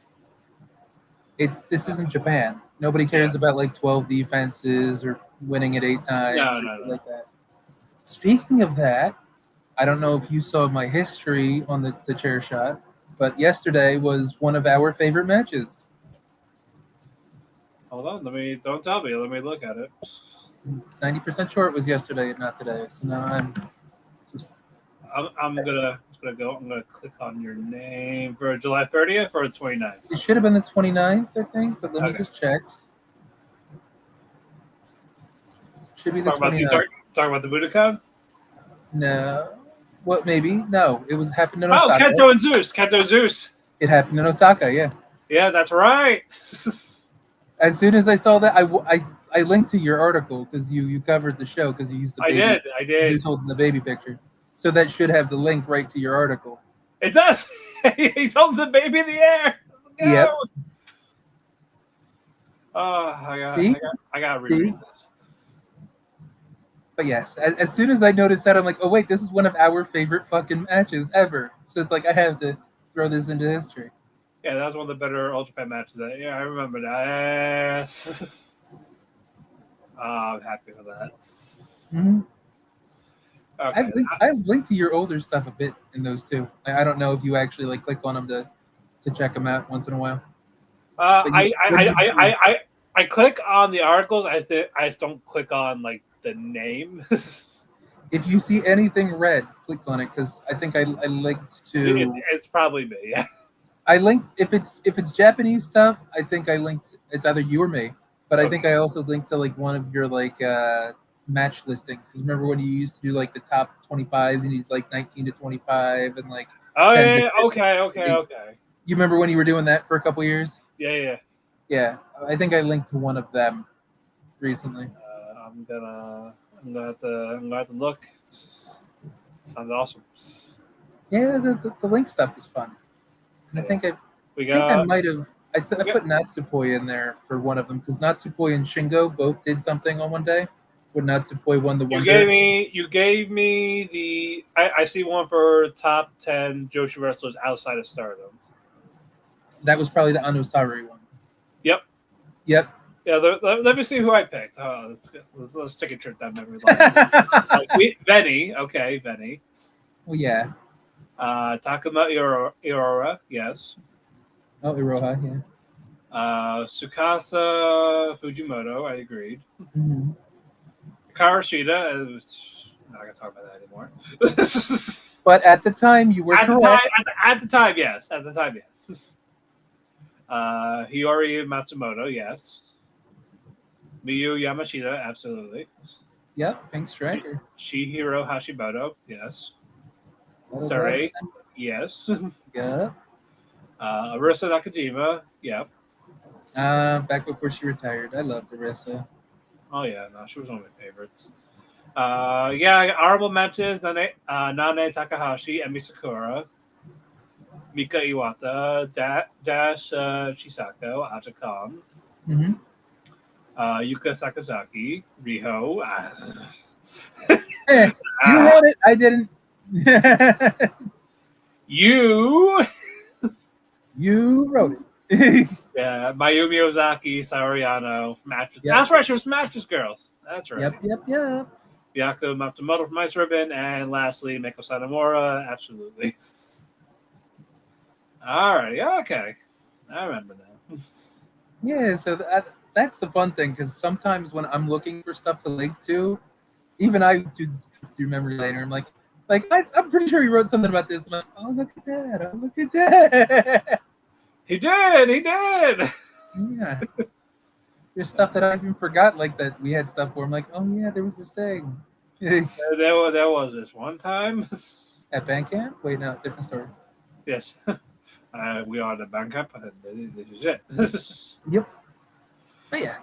Speaker 4: This isn't Japan. Nobody cares about like 12 defenses or winning it 8 times
Speaker 3: No.
Speaker 4: like that. Speaking of that, I don't know if you saw my history on the chair shot, but yesterday was one of our favorite matches.
Speaker 3: Hold on, don't tell me. Let me look at it.
Speaker 4: 90% sure it was yesterday and not today. So now I'm
Speaker 3: gonna click on your name for July 30th or the 29th.
Speaker 4: It should have been the 29th, I think, but let me just check. Should be the 29th.
Speaker 3: Talking about the Budokan?
Speaker 4: No. What, maybe? No. It happened in Osaka.
Speaker 3: Oh, Kento Zeus.
Speaker 4: It happened in Osaka, yeah.
Speaker 3: Yeah, that's right.
Speaker 4: As soon as I saw that, I linked to your article because you covered the show because you used the baby.
Speaker 3: I did.
Speaker 4: You holding the baby picture. So that should have the link right to your article.
Speaker 3: It does. He's holding the baby in the air. No.
Speaker 4: Yep.
Speaker 3: I got to reread this.
Speaker 4: But yes, as soon as I noticed that, I'm like, oh wait, this is one of our favorite fucking matches ever. So it's like I have to throw this into history.
Speaker 3: Yeah, that was one of the better Ultra Japan matches. I remember that. I'm happy with that.
Speaker 4: Mm-hmm.
Speaker 3: Okay.
Speaker 4: I've linked to your older stuff a bit in those too. I don't know if you actually like click on them to check them out once in a while.
Speaker 3: I click on the articles. I just don't click on like the name.
Speaker 4: If you see anything red, click on it because I think I linked to.
Speaker 3: It's probably me. Yeah.
Speaker 4: I linked if it's Japanese stuff. I think I linked. It's either you or me, but I think I also linked to like one of your like match listings. Because remember when you used to do like the top 25s and he's like 19 to 25 and like.
Speaker 3: Oh yeah. Okay.
Speaker 4: You remember when you were doing that for a couple years?
Speaker 3: Yeah.
Speaker 4: Yeah, I think I linked to one of them recently.
Speaker 3: I'm gonna have to look. Sounds awesome.
Speaker 4: Yeah, the link stuff is fun. And I think I might have. I put Natsupoi in there for one of them because Natsupoi and Shingo both did something on one day. When Natsupoi won the one.
Speaker 3: You gave me the. I see one for top 10 Joshi wrestlers outside of Stardom.
Speaker 4: That was probably the Anosari one.
Speaker 3: Yep. Yeah, let me see who I picked. Oh, let's go. Let's take a trip down memory lane. Benny, okay, Benny.
Speaker 4: Well, yeah.
Speaker 3: Takuma Iora, yes.
Speaker 4: Oh, Iroha, yeah.
Speaker 3: Tsukasa Fujimoto, I agreed.
Speaker 4: Mm-hmm.
Speaker 3: Karashida, I'm not gonna talk about that anymore.
Speaker 4: But at the time, you were correct.
Speaker 3: At the time, yes. At the time, yes. Hiyori Matsumoto, yes. Miyu Yamashita, absolutely.
Speaker 4: Yep, Pink Striker.
Speaker 3: Shihiro Hashimoto, yes.
Speaker 4: What
Speaker 3: Sarai,
Speaker 4: about
Speaker 3: yes.
Speaker 4: Yep.
Speaker 3: Arisa Nakajima, yep.
Speaker 4: Back before she retired. I loved Arisa.
Speaker 3: Oh yeah, no, she was one of my favorites. Yeah, honorable mentions: Nane Takahashi, Emi Sakura, Mika Iwata, Dash Chisako, Aja Kong,
Speaker 4: Mm-hmm.
Speaker 3: Yuka Sakazaki, Riho.
Speaker 4: You had it. I didn't.
Speaker 3: You.
Speaker 4: You wrote it.
Speaker 3: Yeah, Mayumi Ozaki, Saoriano, Mattress.
Speaker 4: Yep.
Speaker 3: That's right, she was Mattress Girls. That's right.
Speaker 4: Yep.
Speaker 3: Byaku Matsumoto from Ice Ribbon, and lastly, Miko Sanomura. Absolutely. All right, okay. I remember now.
Speaker 4: Yeah, so that's the fun thing, because sometimes when I'm looking for stuff to link to, even I do through memory later. I'm like I'm pretty sure he wrote something about this. I'm like, oh, look at that. Oh, look at that.
Speaker 3: He did.
Speaker 4: Yeah. There's stuff that I even forgot, like that we had stuff where I'm like, oh yeah, there was this thing.
Speaker 3: There was this one time.
Speaker 4: At Bandcamp? Wait, no, different story.
Speaker 3: Yes. We are the Bandcamp, and this is it. This is...
Speaker 4: Yep. But yeah.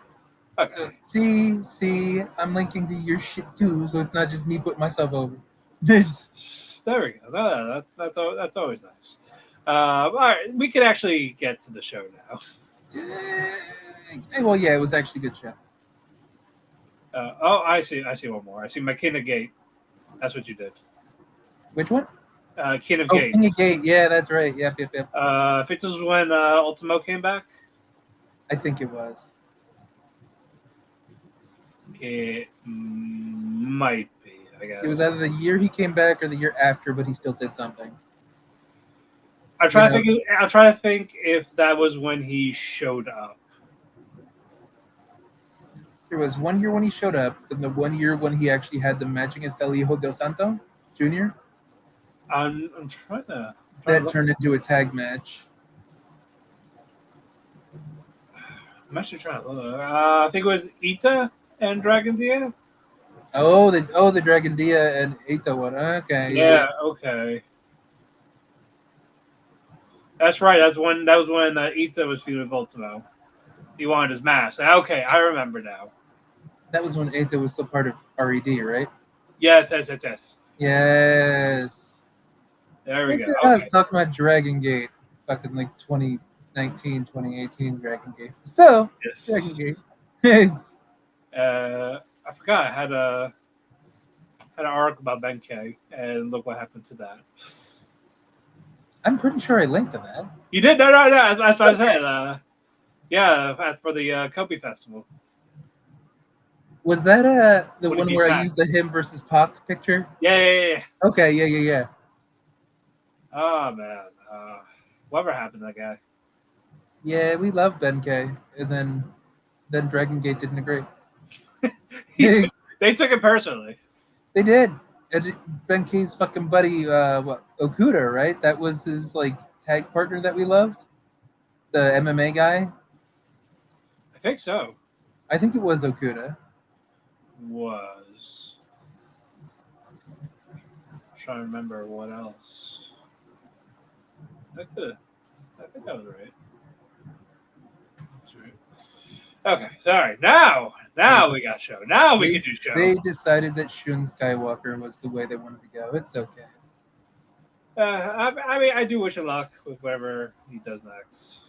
Speaker 3: Okay.
Speaker 4: So, see, I'm linking to your shit too, so it's not just me putting myself over.
Speaker 3: There we go. That's always nice. All right, we can actually get to the show now.
Speaker 4: Well, yeah, it was actually a good show.
Speaker 3: I see one more. I see my King of Gate. That's what you did.
Speaker 4: Which one?
Speaker 3: King of
Speaker 4: Oh,
Speaker 3: Gate.
Speaker 4: King of Gate. Yeah, that's right. Yep.
Speaker 3: I think this was when Ultimo came back.
Speaker 4: I think it was.
Speaker 3: It might be, I guess.
Speaker 4: It was either the year he came back or the year after, but he still did something.
Speaker 3: I'll try to think if that was when he showed up.
Speaker 4: There was 1 year when he showed up, then the 1 year when he actually had the match against El Hijo del Santo Jr.
Speaker 3: I'm trying to.
Speaker 4: That turned into a tag match.
Speaker 3: I'm actually trying to look. I think it was Ita and Dragon Dia.
Speaker 4: Oh, the Dragon Dia and Ita one. Okay.
Speaker 3: Yeah. Okay. That's right. That was when Ita was feuding with Ultimo. He wanted his mask. Okay, I remember now.
Speaker 4: That was when Ita was still part of RED, right?
Speaker 3: Yes.
Speaker 4: Yes.
Speaker 3: There we go.
Speaker 4: I was talking about Dragon Gate. Fucking like 2019, 2018 Dragon Gate. So,
Speaker 3: Yes.
Speaker 4: Dragon Gate.
Speaker 3: I forgot I had an article about Benkei, and look what happened to that.
Speaker 4: I'm pretty sure I linked to that.
Speaker 3: You did? No. That's what I said. Yeah, for the Kobe Festival.
Speaker 4: Was that the
Speaker 3: Would it
Speaker 4: one
Speaker 3: be
Speaker 4: where
Speaker 3: Pac?
Speaker 4: I used the him versus Pac picture?
Speaker 3: Yeah.
Speaker 4: Okay, yeah.
Speaker 3: Oh man, whatever happened to that guy?
Speaker 4: Yeah, we love Benkei, and then Dragon Gate didn't agree.
Speaker 3: They took it personally.
Speaker 4: They did. And Benkei's fucking buddy, Okuda, right? That was his like tag partner that we loved, the MMA guy.
Speaker 3: I think so.
Speaker 4: I think it was Okuda.
Speaker 3: Was I'm trying to remember what else. I think that was right. That's right. Okay, sorry. Now we got show. Now we can do show.
Speaker 4: They decided that Shun Skywalker was the way they wanted to go. It's okay.
Speaker 3: I mean, I do wish him luck with whatever he does next.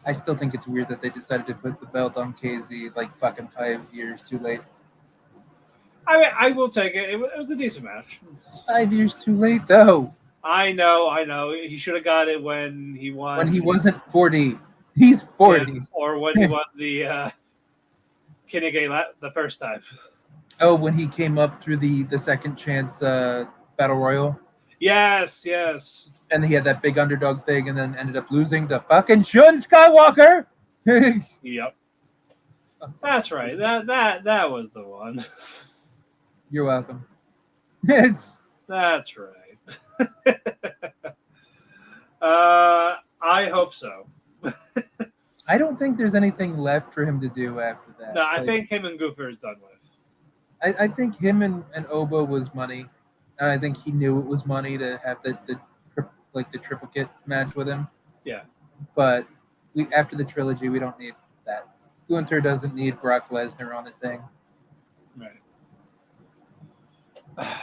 Speaker 4: I still think it's weird that they decided to put the belt on KZ like fucking 5 years too late.
Speaker 3: I mean, I will take it. It was a decent match.
Speaker 4: It's 5 years too late, though.
Speaker 3: I know. He should have got it when he won.
Speaker 4: When he wasn't 40. He's 40.
Speaker 3: Yeah, or when he won the Kinnegay the first time.
Speaker 4: Oh, when he came up through the second chance battle royal,
Speaker 3: Yes.
Speaker 4: and he had that big underdog thing, and then ended up losing to fucking Shun Skywalker.
Speaker 3: Yep. That's right. That was the one.
Speaker 4: You're welcome. It's
Speaker 3: That's right. I hope so.
Speaker 4: I don't think there's anything left for him to do after that.
Speaker 3: No, I think him and Goofer is done with.
Speaker 4: I think him and Obo was money, and I think he knew it was money to have the triplicate match with him.
Speaker 3: Yeah.
Speaker 4: But after the trilogy, we don't need that. Gunther doesn't need Brock Lesnar on his thing.
Speaker 3: Right.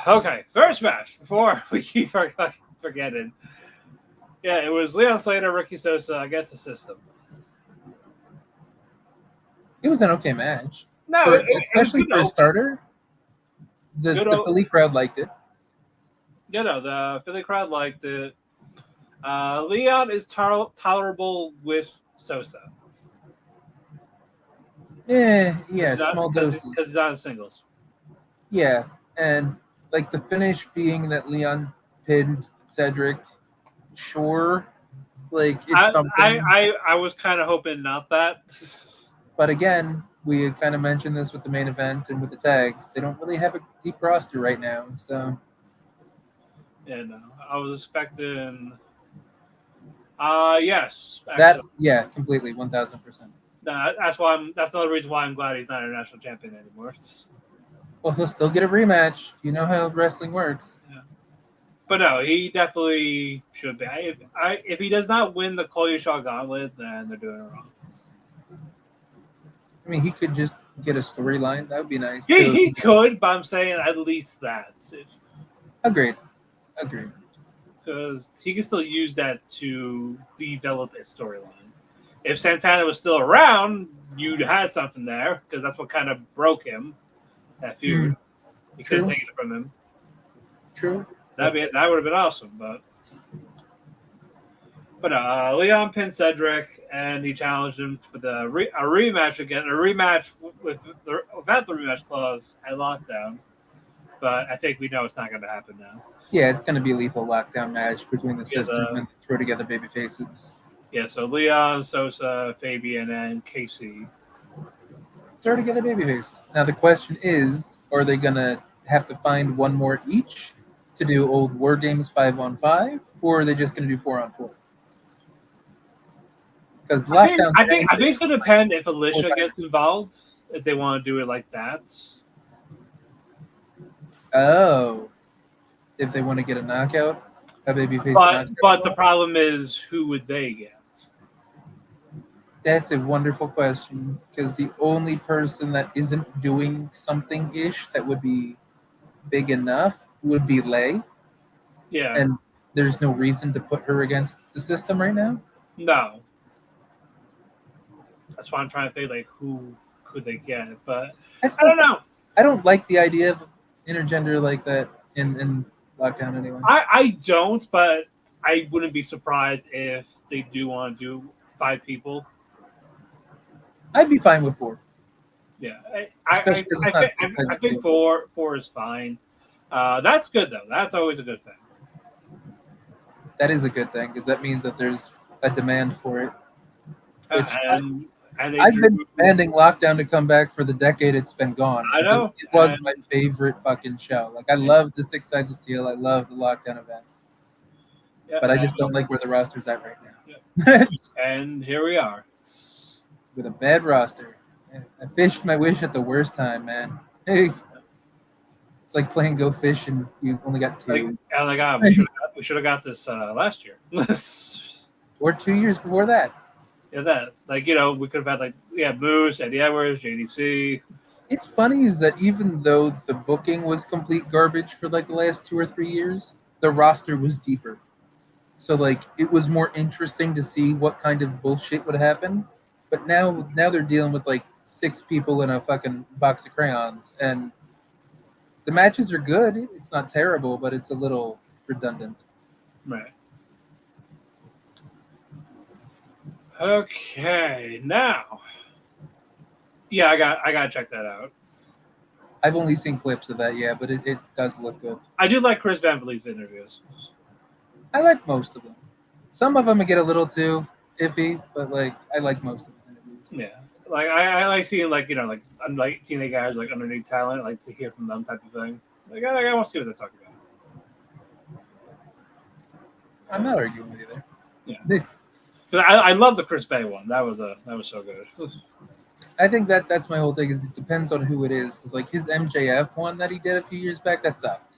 Speaker 3: Okay, first match before we keep forgetting. Yeah, it was Leon Slater, Ricky Sosa against the System.
Speaker 4: It was an okay match.
Speaker 3: No,
Speaker 4: especially for a starter. The Philly crowd liked it.
Speaker 3: You know, the Philly crowd liked it. Leon is tolerable with Sosa.
Speaker 4: Yeah,
Speaker 3: Not,
Speaker 4: small doses.
Speaker 3: Because he's on singles.
Speaker 4: Yeah, and like the finish being that Leon pinned Cedric, sure. Like it's something.
Speaker 3: I was kind of hoping not that.
Speaker 4: But again, we kind of mentioned this with the main event and with the tags. They don't really have a deep roster right now, so.
Speaker 3: Yeah, no, I was expecting. Yes.
Speaker 4: Actually. Completely, 1,000%.
Speaker 3: That's why that's another reason why I'm glad he's not international champion anymore.
Speaker 4: Well, he'll still get a rematch. You know how wrestling works.
Speaker 3: Yeah. But no, he definitely should be. If he does not win the Cole Shaw Gauntlet, then they're doing it wrong.
Speaker 4: I mean, he could just get a storyline. That would be nice.
Speaker 3: He could, but I'm saying at least that.
Speaker 4: Agreed.
Speaker 3: Because he can still use that to develop a storyline. If Santana was still around, you'd have something there, because that's what kind of broke him. That feud. You couldn't take it from him.
Speaker 4: True.
Speaker 3: That would have been awesome, but Leon pinned Cedric, and he challenged him for a rematch again, without the rematch clause at Lockdown. But I think we know it's not going to happen now.
Speaker 4: Yeah, it's going to be a lethal lockdown match between the System and the throw together baby faces.
Speaker 3: Yeah, so Leon, Sosa, Fabian, and Casey.
Speaker 4: Throw together baby faces. Now the question is, are they going to have to find one more each to do old War Games 5-on-5, or are they just going to do 4-on-4? Because lockdown.
Speaker 3: I think it's going to depend if Alicia gets involved. If they want to do it like that.
Speaker 4: Oh, if they want to get a knockout, a babyface knockout.
Speaker 3: But the problem is, who would they get?
Speaker 4: That's a wonderful question, because the only person that isn't doing something-ish that would be big enough would be Lay.
Speaker 3: Yeah.
Speaker 4: And there's no reason to put her against the System right now?
Speaker 3: No. That's why I'm trying to think, like, who could they get? But I don't know.
Speaker 4: I don't like the idea of intergender like that in lockdown anyway.
Speaker 3: I don't, but I wouldn't be surprised if they do want to do 5 people.
Speaker 4: I'd be fine with 4.
Speaker 3: Yeah, I think 4 is fine. That's good though. That's always a good thing.
Speaker 4: That is a good thing, because that means that there's a demand for it. I've been demanding Lockdown to come back for the decade it's been gone.
Speaker 3: I know.
Speaker 4: It was my favorite fucking show. Like, I love the 6 Sides of Steel. I love the Lockdown event. Yeah, but I just don't like where the roster's at right now.
Speaker 3: Yeah. And here we are.
Speaker 4: With a bad roster. I fished my wish at the worst time, man. Hey. It's like playing Go Fish and you only got 2.
Speaker 3: We should have got this last year.
Speaker 4: Or 2 years before that.
Speaker 3: Yeah, we could have had Moose, Eddie Edwards, JDC.
Speaker 4: It's funny is that even though the booking was complete garbage for the last 2 or 3 years, the roster was deeper. So it was more interesting to see what kind of bullshit would happen. But now they're dealing with 6 people in a fucking box of crayons, and the matches are good. It's not terrible, but it's a little redundant.
Speaker 3: Right. Okay, now. Yeah, I gotta check that out.
Speaker 4: I've only seen clips of that, yeah, but it does look good.
Speaker 3: I do like Chris Van Vliet's interviews.
Speaker 4: I like most of them. Some of them get a little too iffy, but like I like most of his interviews.
Speaker 3: Yeah, like I like seeing like unlike TNA guys like underneath talent, like to hear from them type of thing. Like I want to see what they're talking about.
Speaker 4: I'm not arguing with you there.
Speaker 3: Yeah, but I love the Chris Bay one. That was so good.
Speaker 4: I think that's my whole thing. Is it depends on who it is. Because like his MJF one that he did a few years back, that sucked.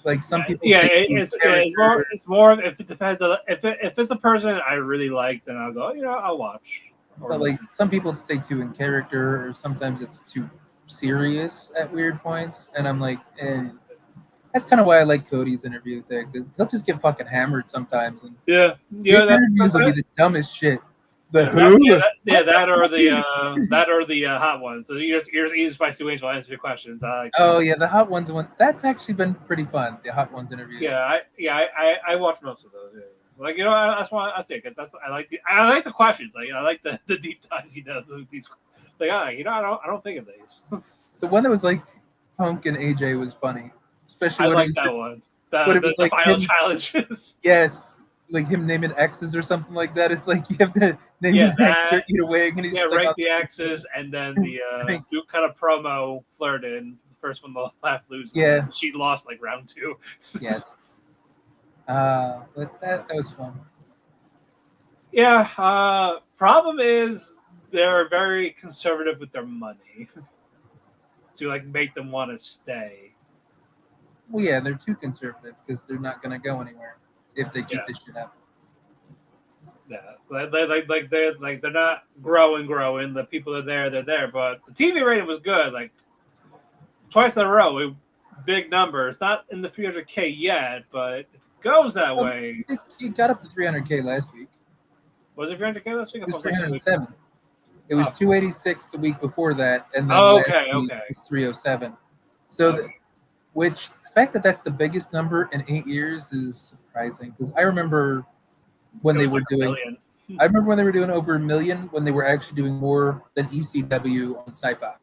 Speaker 4: Like some people,
Speaker 3: it's more if it depends on if it's a person I really like, then I'll go. I'll watch.
Speaker 4: But like some people stay too in character, or sometimes it's too serious at weird points, and I'm like, that's kind of why I like Cody's interview thing. He'll just get fucking hammered sometimes, and
Speaker 3: his
Speaker 4: interviews will be the dumbest shit.
Speaker 3: That or the hot ones. So you're easy spicy wings will answer your questions. I like
Speaker 4: those. Yeah, the hot ones one that's actually been pretty fun. The hot ones interviews.
Speaker 3: I watch most of those. Yeah. Like that's why I say because I like the questions. Like I like the deep dives. These like I don't think of these.
Speaker 4: The one that was like Punk and AJ was funny, especially
Speaker 3: I like that one. The final challenges.
Speaker 4: Yes. Like him naming X's or something like that. It's like you have to name an X or eat a wig. And he's
Speaker 3: right, the X's, and then the do kind of promo flirt in. The first one, the laugh loses.
Speaker 4: Yeah.
Speaker 3: She lost like round 2.
Speaker 4: Yes. But that was fun.
Speaker 3: Yeah. Problem is they're very conservative with their money to like make them want to stay.
Speaker 4: Well, yeah, they're too conservative because they're not going to go anywhere. If they keep this shit up.
Speaker 3: Yeah, they're not growing. The people are there, they're there. But the TV rating was good, like twice in a row, big numbers. Not in the 300K yet, but it goes that way.
Speaker 4: It got up to 300K last week.
Speaker 3: Was it 300K last week?
Speaker 4: It was 307. It was 286 the week before that, and then
Speaker 3: okay.
Speaker 4: It was 307. So, which the fact that that's the biggest number in 8 years is surprising because I remember when they were doing. I remember when they were doing over 1 million when they were actually doing more than ECW on Sci-Fi.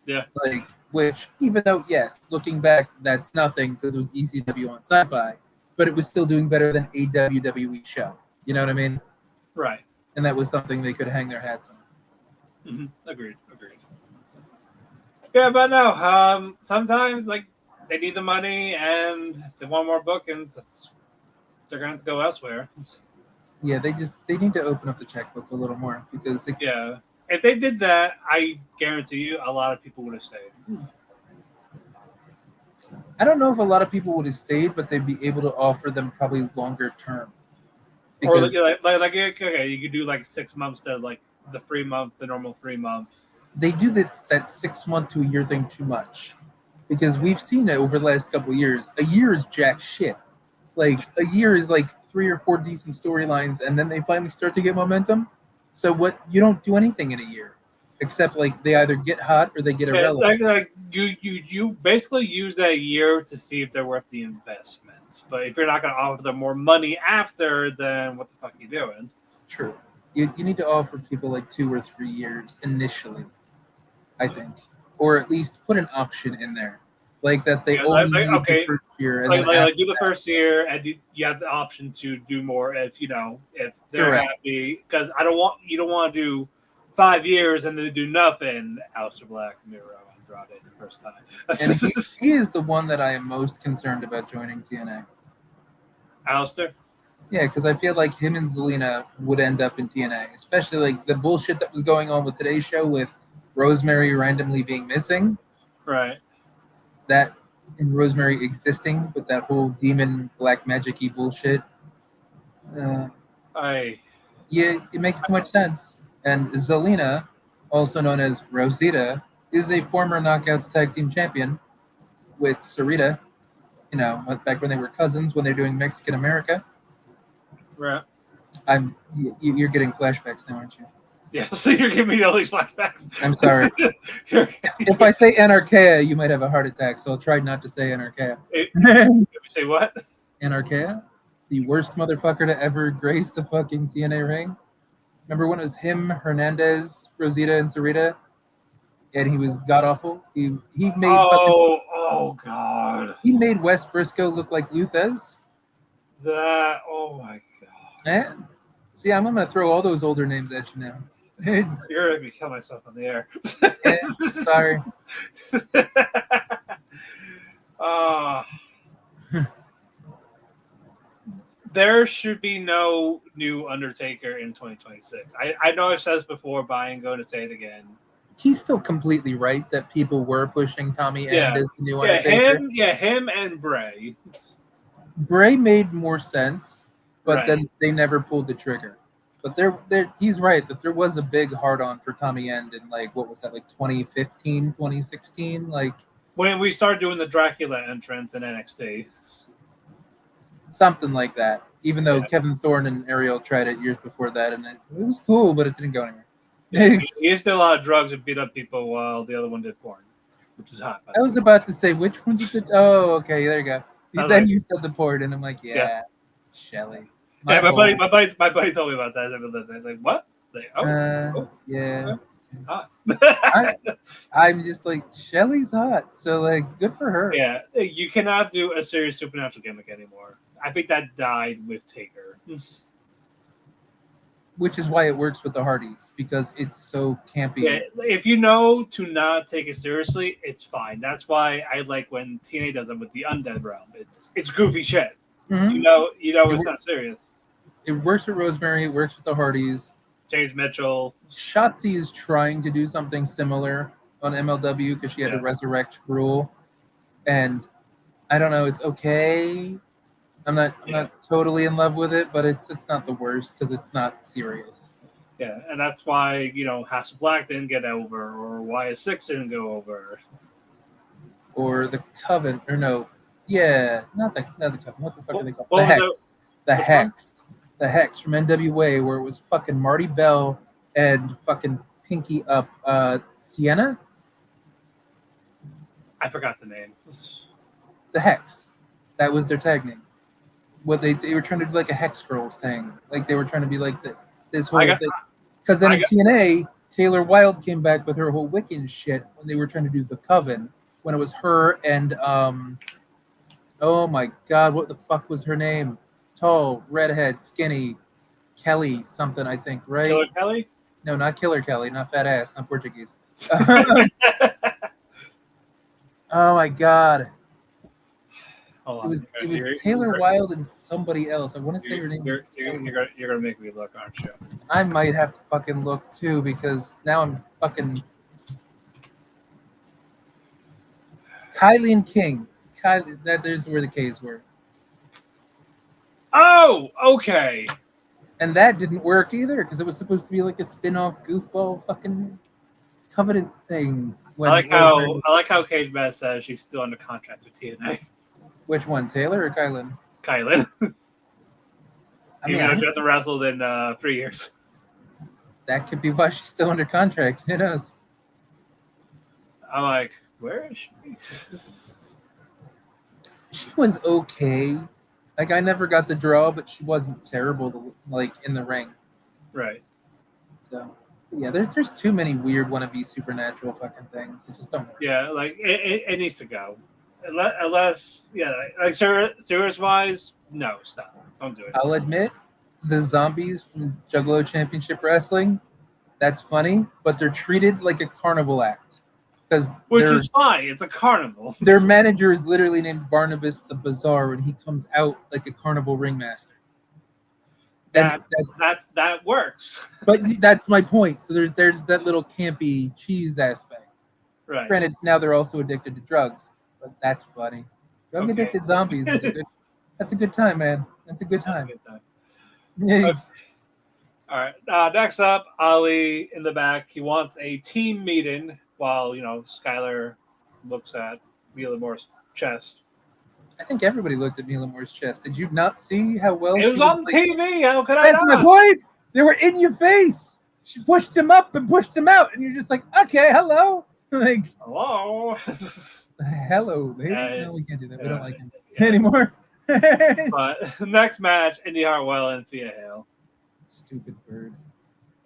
Speaker 3: Yeah.
Speaker 4: Like, which even though yes, looking back, that's nothing because it was ECW on Sci-Fi, but it was still doing better than a WWE show. You know what I mean?
Speaker 3: Right.
Speaker 4: And that was something they could hang their hats on.
Speaker 3: Mm-hmm. Agreed. Yeah, but no. Sometimes like. They need the money, and if they want more bookings, they're going to have to go elsewhere.
Speaker 4: Yeah, they need to open up the checkbook a little more because
Speaker 3: if they did that, I guarantee you a lot of people would have stayed.
Speaker 4: I don't know if a lot of people would have stayed, but they'd be able to offer them probably longer term.
Speaker 3: Because, or okay, you could do like 6 months to like the free month, the normal 3 month.
Speaker 4: They do that 6 month to a year thing too much. Because we've seen it over the last couple of years. A year is jack shit. Like, a year is like 3 or 4 decent storylines, and then they finally start to get momentum. So you don't do anything in a year. Except, like, they either get hot or they get irrelevant.
Speaker 3: Like you basically use that year to see if they're worth the investment. But if you're not going to offer them more money after, then what the fuck are you doing?
Speaker 4: True. You need to offer people, like, 2 or 3 years initially, I think. Or at least put an option in there, like that they only need the first year. And
Speaker 3: like do the first year, and you have the option to do more if they're happy. Because you don't want to do 5 years and then do nothing. Aleister Black, Miro, Andrade the first time.
Speaker 4: And he is the one that I am most concerned about joining TNA.
Speaker 3: Aleister?
Speaker 4: Yeah, because I feel like him and Zelina would end up in TNA, especially like the bullshit that was going on with today's show with Rosemary randomly being missing.
Speaker 3: Right.
Speaker 4: That and Rosemary existing with that whole demon black magic-y bullshit. Yeah, it makes too much sense. And Zelina, also known as Rosita, is a former Knockouts Tag Team Champion with Sarita. Back when they were cousins when they're doing Mexican America.
Speaker 3: Right.
Speaker 4: You're getting flashbacks now, aren't you?
Speaker 3: Yeah, so you're giving me all these flashbacks.
Speaker 4: I'm sorry. If I say Anarchaea, you might have a heart attack, so I'll try not to say Anarchaea.
Speaker 3: You say what?
Speaker 4: Anarchaea? The worst motherfucker to ever grace the fucking TNA ring? Remember when it was him, Hernandez, Rosita, and Sarita, and he was god awful.
Speaker 3: Oh God.
Speaker 4: He made Wes Briscoe look like Luthez.
Speaker 3: That. Oh my God.
Speaker 4: Eh? See, I'm gonna throw all those older names at you now.
Speaker 3: You're gonna me kill myself on the air.
Speaker 4: Sorry.
Speaker 3: There should be no new Undertaker in 2026. I know I've said this before, but I ain't going to say it again.
Speaker 4: He's still completely right that people were pushing Tommy End as the new Undertaker.
Speaker 3: Him and Bray.
Speaker 4: Bray made more sense, but
Speaker 3: Right.
Speaker 4: then they never pulled the trigger. But he's right that there was a big hard-on for Tommy End in, like, what was that, like 2015, 2016? Like,
Speaker 3: when we started doing the Dracula entrance in NXT.
Speaker 4: something like that. Even though Kevin Thorne and Ariel tried it years before that, and it was cool, but it didn't go anywhere.
Speaker 3: Yeah, he used to do a lot of drugs and beat up people while the other one did porn, which is hot.
Speaker 4: I was about to say, which one did it? Oh, okay, there you go. Then you said the porn, and I'm like, Shelly.
Speaker 3: My buddy told me about that. I was like, what? Like,
Speaker 4: yeah.
Speaker 3: Hot.
Speaker 4: I'm just like, Shelly's hot, so like, good for her.
Speaker 3: Yeah, you cannot do a serious supernatural gimmick anymore. I think that died with Taker.
Speaker 4: Which is why it works with the Hardys, because it's so campy.
Speaker 3: Yeah, if you know to not take it seriously, it's fine. That's why I like when TNA does it with the Undead Realm. It's goofy shit.
Speaker 4: Mm-hmm.
Speaker 3: You know it's not serious.
Speaker 4: It works with Rosemary. It works with the Hardys.
Speaker 3: James Mitchell.
Speaker 4: Shotzi is trying to do something similar on MLW because she had to resurrect Rule, and I don't know. It's okay. I'm not totally in love with it, but it's not the worst because it's not serious.
Speaker 3: Yeah, and that's why House of Black didn't get over, or Wyatt Six didn't go over,
Speaker 4: or the Coven, or no, not the Coven. What the fuck are they called? The Hex from NWA, where it was fucking Marty Bell and fucking Pinky Up Sienna.
Speaker 3: I forgot the name.
Speaker 4: The Hex. That was their tag name. What they were trying to do like a Hex Girls thing. Like they were trying to be like this whole thing. Because then in TNA, Taylor Wilde came back with her whole Wiccan shit when they were trying to do the Coven. When it was her and oh my god, what the fuck was her name? Tall, redhead, skinny, Kelly something, I think, right?
Speaker 3: Killer Kelly?
Speaker 4: No, not Killer Kelly, not fat ass, not Portuguese. Oh my god. It was Taylor Wilde and somebody else. I want to say her name.
Speaker 3: You're gonna make me look, aren't you?
Speaker 4: I might have to fucking look too because now I'm fucking Kylie and King. There's where the K's were.
Speaker 3: Oh, okay.
Speaker 4: And that didn't work either because it was supposed to be like a spin-off goofball fucking Covenant thing.
Speaker 3: I like how Cage Bass says she's still under contract with TNA.
Speaker 4: Which one, Taylor or Kylan?
Speaker 3: Kylan.
Speaker 4: I mean,
Speaker 3: Even though she hasn't wrestled in 3 years.
Speaker 4: That could be why she's still under contract. Who knows?
Speaker 3: I'm like, where is she?
Speaker 4: She was okay. Like, I never got the draw, but she wasn't terrible, in the ring.
Speaker 3: Right.
Speaker 4: So, yeah, there's too many weird wannabe supernatural fucking things. It just don't work.
Speaker 3: Yeah, like, it needs to go. Unless, like serious-wise, no, stop. Don't do it.
Speaker 4: I'll admit, the zombies from Juggalo Championship Wrestling, that's funny, but they're treated like a carnival act.
Speaker 3: Which is fine. It's a carnival.
Speaker 4: Their manager is literally named Barnabas the Bazaar, and he comes out like a carnival ringmaster.
Speaker 3: That works.
Speaker 4: But that's my point. So there's that little campy cheese aspect.
Speaker 3: Right.
Speaker 4: Granted, now they're also addicted to drugs. But that's funny. Drug addicted zombies. That's a good time, man. That's a good time.
Speaker 3: Yeah. All right. Next up, Allie in the back. He wants a team meeting while Skylar looks at Mila Moore's chest.
Speaker 4: I think everybody looked at Mila Moore's chest. Did you not see how well
Speaker 3: it was on TV? How could I not?
Speaker 4: That's my point. They were in your face. She pushed him up and pushed him out, and you're just like, okay, hello, like,
Speaker 3: hello.
Speaker 4: Hello, baby. No, we can't do that. We don't like him anymore.
Speaker 3: But next match, Indi Hartwell and Thea Hale.
Speaker 4: Stupid bird.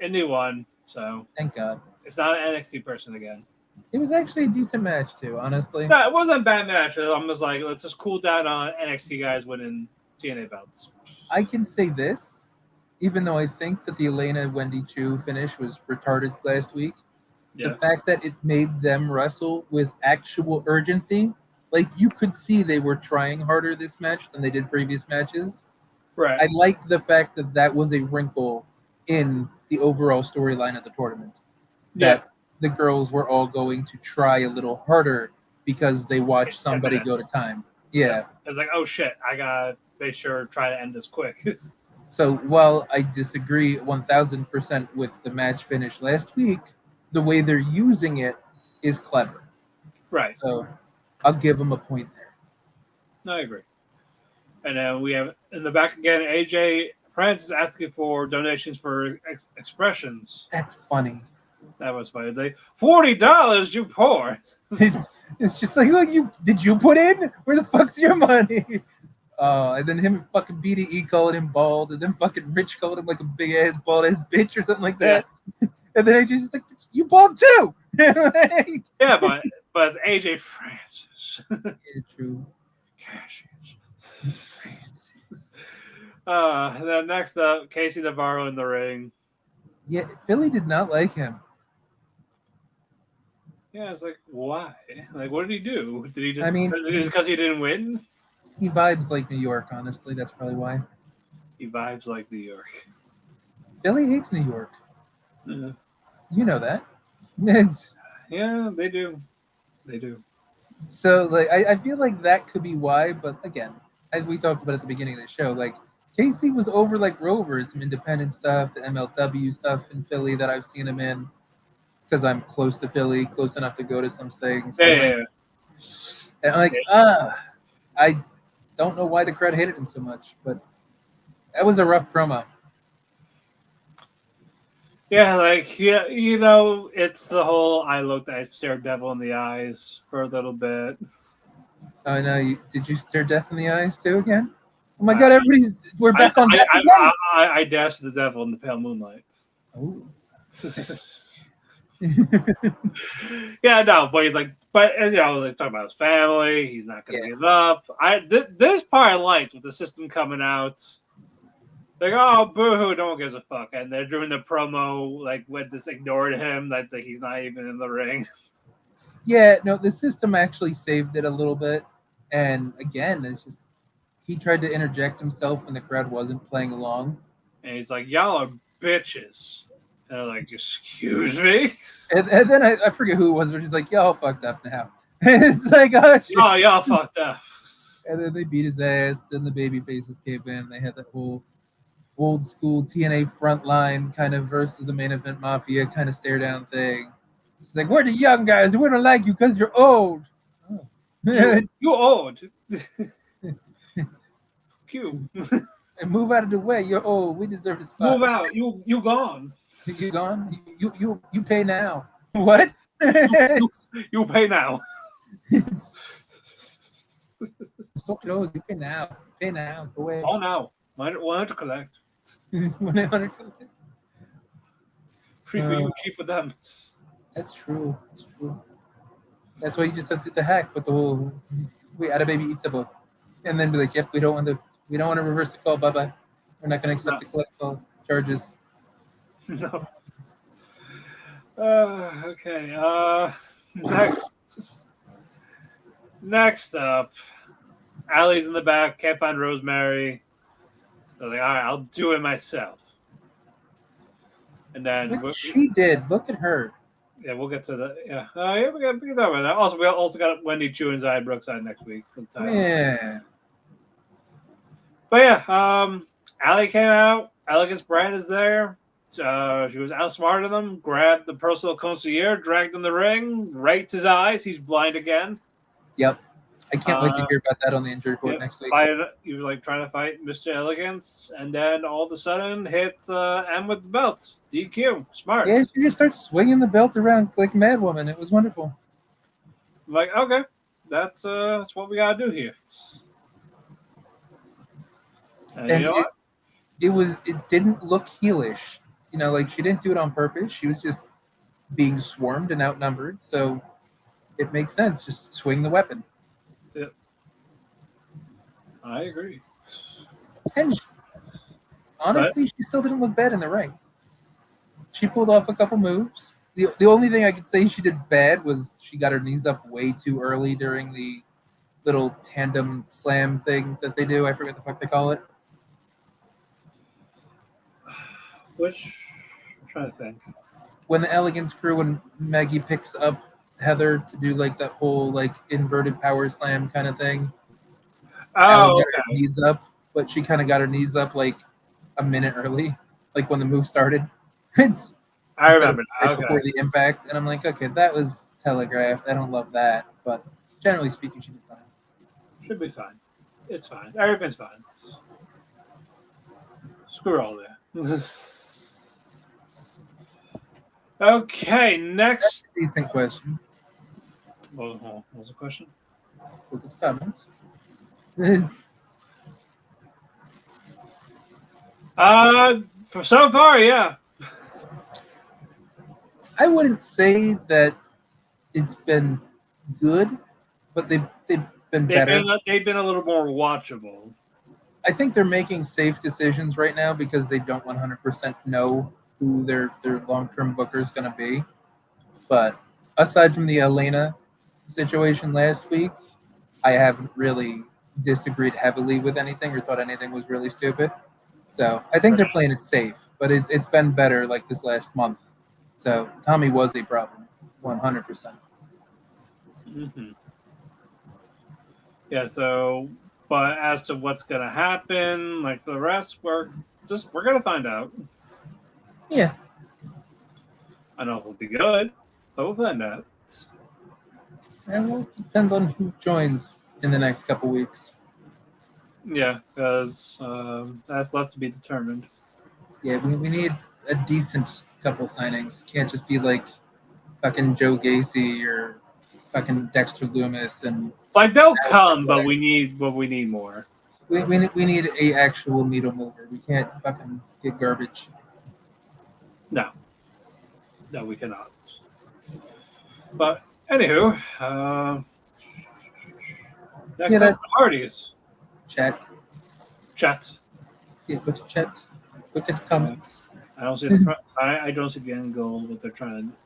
Speaker 3: Indi won, so
Speaker 4: Thank God.
Speaker 3: it's not an NXT person again.
Speaker 4: It was actually a decent match too, honestly.
Speaker 3: No, it wasn't a bad match. I'm just like, let's just cool down on NXT guys winning TNA belts.
Speaker 4: I can say this, even though I think that the Elena Wendy Chu finish was retarded last week.
Speaker 3: Yeah.
Speaker 4: The fact that it made them wrestle with actual urgency, like you could see they were trying harder this match than they did previous matches.
Speaker 3: Right.
Speaker 4: I liked the fact that that was a wrinkle in the overall storyline of the tournament. That the girls were all going to try a little harder because they watched somebody go to time. Yeah.
Speaker 3: It's like, oh shit, I gotta make sure try to end this quick.
Speaker 4: So while I disagree 1000% with the match finish last week, the way they're using it is clever.
Speaker 3: Right.
Speaker 4: So I'll give them a point there.
Speaker 3: No, I agree. And then we have in the back again, AJ Prince is asking for donations for expressions.
Speaker 4: That's funny.
Speaker 3: That was funny. Like $40, you poor.
Speaker 4: It's just like, look, did you put in? Where the fuck's your money? And then him and fucking BDE called him bald, and then fucking Rich called him like a big ass bald ass bitch or something like that. Yeah. And then AJ's just like, you bald too.
Speaker 3: Yeah, but it's AJ Francis.
Speaker 4: Yeah, true.
Speaker 3: Then next up, Casey Navarro in the ring.
Speaker 4: Yeah, Philly did not like him.
Speaker 3: Yeah, it's like, why? Like, what did he do? Did he just?
Speaker 4: I mean,
Speaker 3: because he didn't win.
Speaker 4: He vibes like New York. Honestly, that's probably why.
Speaker 3: He vibes like New York.
Speaker 4: Philly hates New York.
Speaker 3: Yeah.
Speaker 4: You know that.
Speaker 3: Yeah, they do. They do.
Speaker 4: So, like, I feel like that could be why. But again, as we talked about at the beginning of the show, like Casey was over like Rover, some independent stuff, the MLW stuff in Philly that I've seen him in. Because I'm close to Philly, close enough to go to some things.
Speaker 3: Yeah.
Speaker 4: And I'm like, I don't know why the crowd hated him so much, but that was a rough promo.
Speaker 3: Yeah, like, yeah, you know, it's the whole I stared devil in the eyes for a little bit.
Speaker 4: Oh, no, did you stare death in the eyes too again? Oh my God, we're back on death again?
Speaker 3: I dashed the devil in the pale moonlight.
Speaker 4: Oh.
Speaker 3: Yeah, no, but he's like, you know, they talk about his family. He's not going to give up. This part I liked with the system coming out. Like, oh, boo-hoo, no one gives a fuck. And they're doing the promo, like, when just ignored him, like he's not even in the ring.
Speaker 4: Yeah, no, the system actually saved it a little bit. And again, it's just, he tried to interject himself when the crowd wasn't playing along.
Speaker 3: And he's like, y'all are bitches. And they're like, excuse me?
Speaker 4: And then I forget who it was, but he's like, y'all fucked up now. It's like, oh, shit.
Speaker 3: Oh, y'all fucked up.
Speaker 4: And then they beat his ass, and the baby faces came in. They had that whole old school TNA frontline kind of versus the main event mafia kind of stare down thing. It's like, we're the young guys. We don't like you because you're old. Oh.
Speaker 3: You old. You.
Speaker 4: And move out of the way. You're old. We deserve a spot.
Speaker 3: Move out. You gone.
Speaker 4: You gone? You pay now. What?
Speaker 3: You pay now.
Speaker 4: So close. You pay now. Pay now. Go away.
Speaker 3: Oh, now. 100 to collect.
Speaker 4: 100
Speaker 3: Free for you, cheap for them.
Speaker 4: That's true. That's true. That's why you just have to the hack with the whole we had a baby eats a book. And then be like, yep, we don't want to reverse the call. Bye-bye. We're not going to accept the collect call charges.
Speaker 3: No. Okay. Next up, Allie's in the back. Can't find Rosemary. They're like, all right, I'll do it myself. And then
Speaker 4: she did. Look at her.
Speaker 3: Yeah, we'll get to that. Yeah. Yeah, we got that. Also, we also got Wendy Chu and Zaya Brookside next week for the title.
Speaker 4: Yeah.
Speaker 3: But yeah, Allie came out. Elegance brand is there. She was outsmarted them. Grabbed the personal concierge, dragged in the ring, raked his eyes. He's blind again.
Speaker 4: Yep. I can't wait to hear about that on the injury report next week.
Speaker 3: He was like trying to fight Mr. Elegance, and then all of a sudden hit M with the belts. DQ. Smart.
Speaker 4: Yeah, she just starts swinging the belt around like a mad woman. It was wonderful.
Speaker 3: I'm like, okay, that's what we gotta do here. And you know what?
Speaker 4: It didn't look heelish. You know, like she didn't do it on purpose. She was just being swarmed and outnumbered. So it makes sense. Just swing the weapon.
Speaker 3: Yep. I agree.
Speaker 4: And honestly, she still didn't look bad in the ring. She pulled off a couple moves. The only thing I could say she did bad was she got her knees up way too early during the little tandem slam thing that they do. I forget the fuck they call it.
Speaker 3: Which I'm trying to think.
Speaker 4: When the Elegance crew and Maggie picks up Heather to do like that whole like inverted power slam kind of thing. Allie
Speaker 3: Oh,
Speaker 4: got her knees up, but she kind of got her knees up like a minute early, like when the move started. It's
Speaker 3: I
Speaker 4: instead of
Speaker 3: remember.
Speaker 4: right
Speaker 3: Okay.
Speaker 4: before the impact, and I'm like, okay, that was telegraphed. I don't love that, but generally speaking, she did fine.
Speaker 3: Should be fine. It's fine. Everything's fine. Screw all that. Okay, next.
Speaker 4: Decent question.
Speaker 3: What was the question?
Speaker 4: Look at the comments.
Speaker 3: For so far, yeah.
Speaker 4: I wouldn't say that it's been good, but they've been better.
Speaker 3: They've been a little more watchable.
Speaker 4: I think they're making safe decisions right now because they don't 100% know who their long-term booker is going to be. But aside from the Elena situation last week, I haven't really disagreed heavily with anything or thought anything was really stupid. So I think they're playing it safe, but it's been better like this last month. So Tommy was a problem, 100%.
Speaker 3: Mm-hmm. Yeah. So, but as to what's gonna happen, like the rest, we're gonna find out.
Speaker 4: Yeah.
Speaker 3: I know it'll be good, but we'll find out.
Speaker 4: And well, it depends on who joins in the next couple weeks.
Speaker 3: Yeah, because that's left to be determined.
Speaker 4: Yeah, we need a decent couple signings. Can't just be like fucking Joe Gacy or fucking Dexter Loomis and
Speaker 3: Like they'll come, but we need more.
Speaker 4: we need a actual needle mover. We can't fucking get garbage.
Speaker 3: No, we cannot. But anywho, next
Speaker 4: Yeah,
Speaker 3: up, Hardy's
Speaker 4: Chat.
Speaker 3: chat.
Speaker 4: Yeah, go to chat. Look at the comments.
Speaker 3: I don't see I don't see the end goal.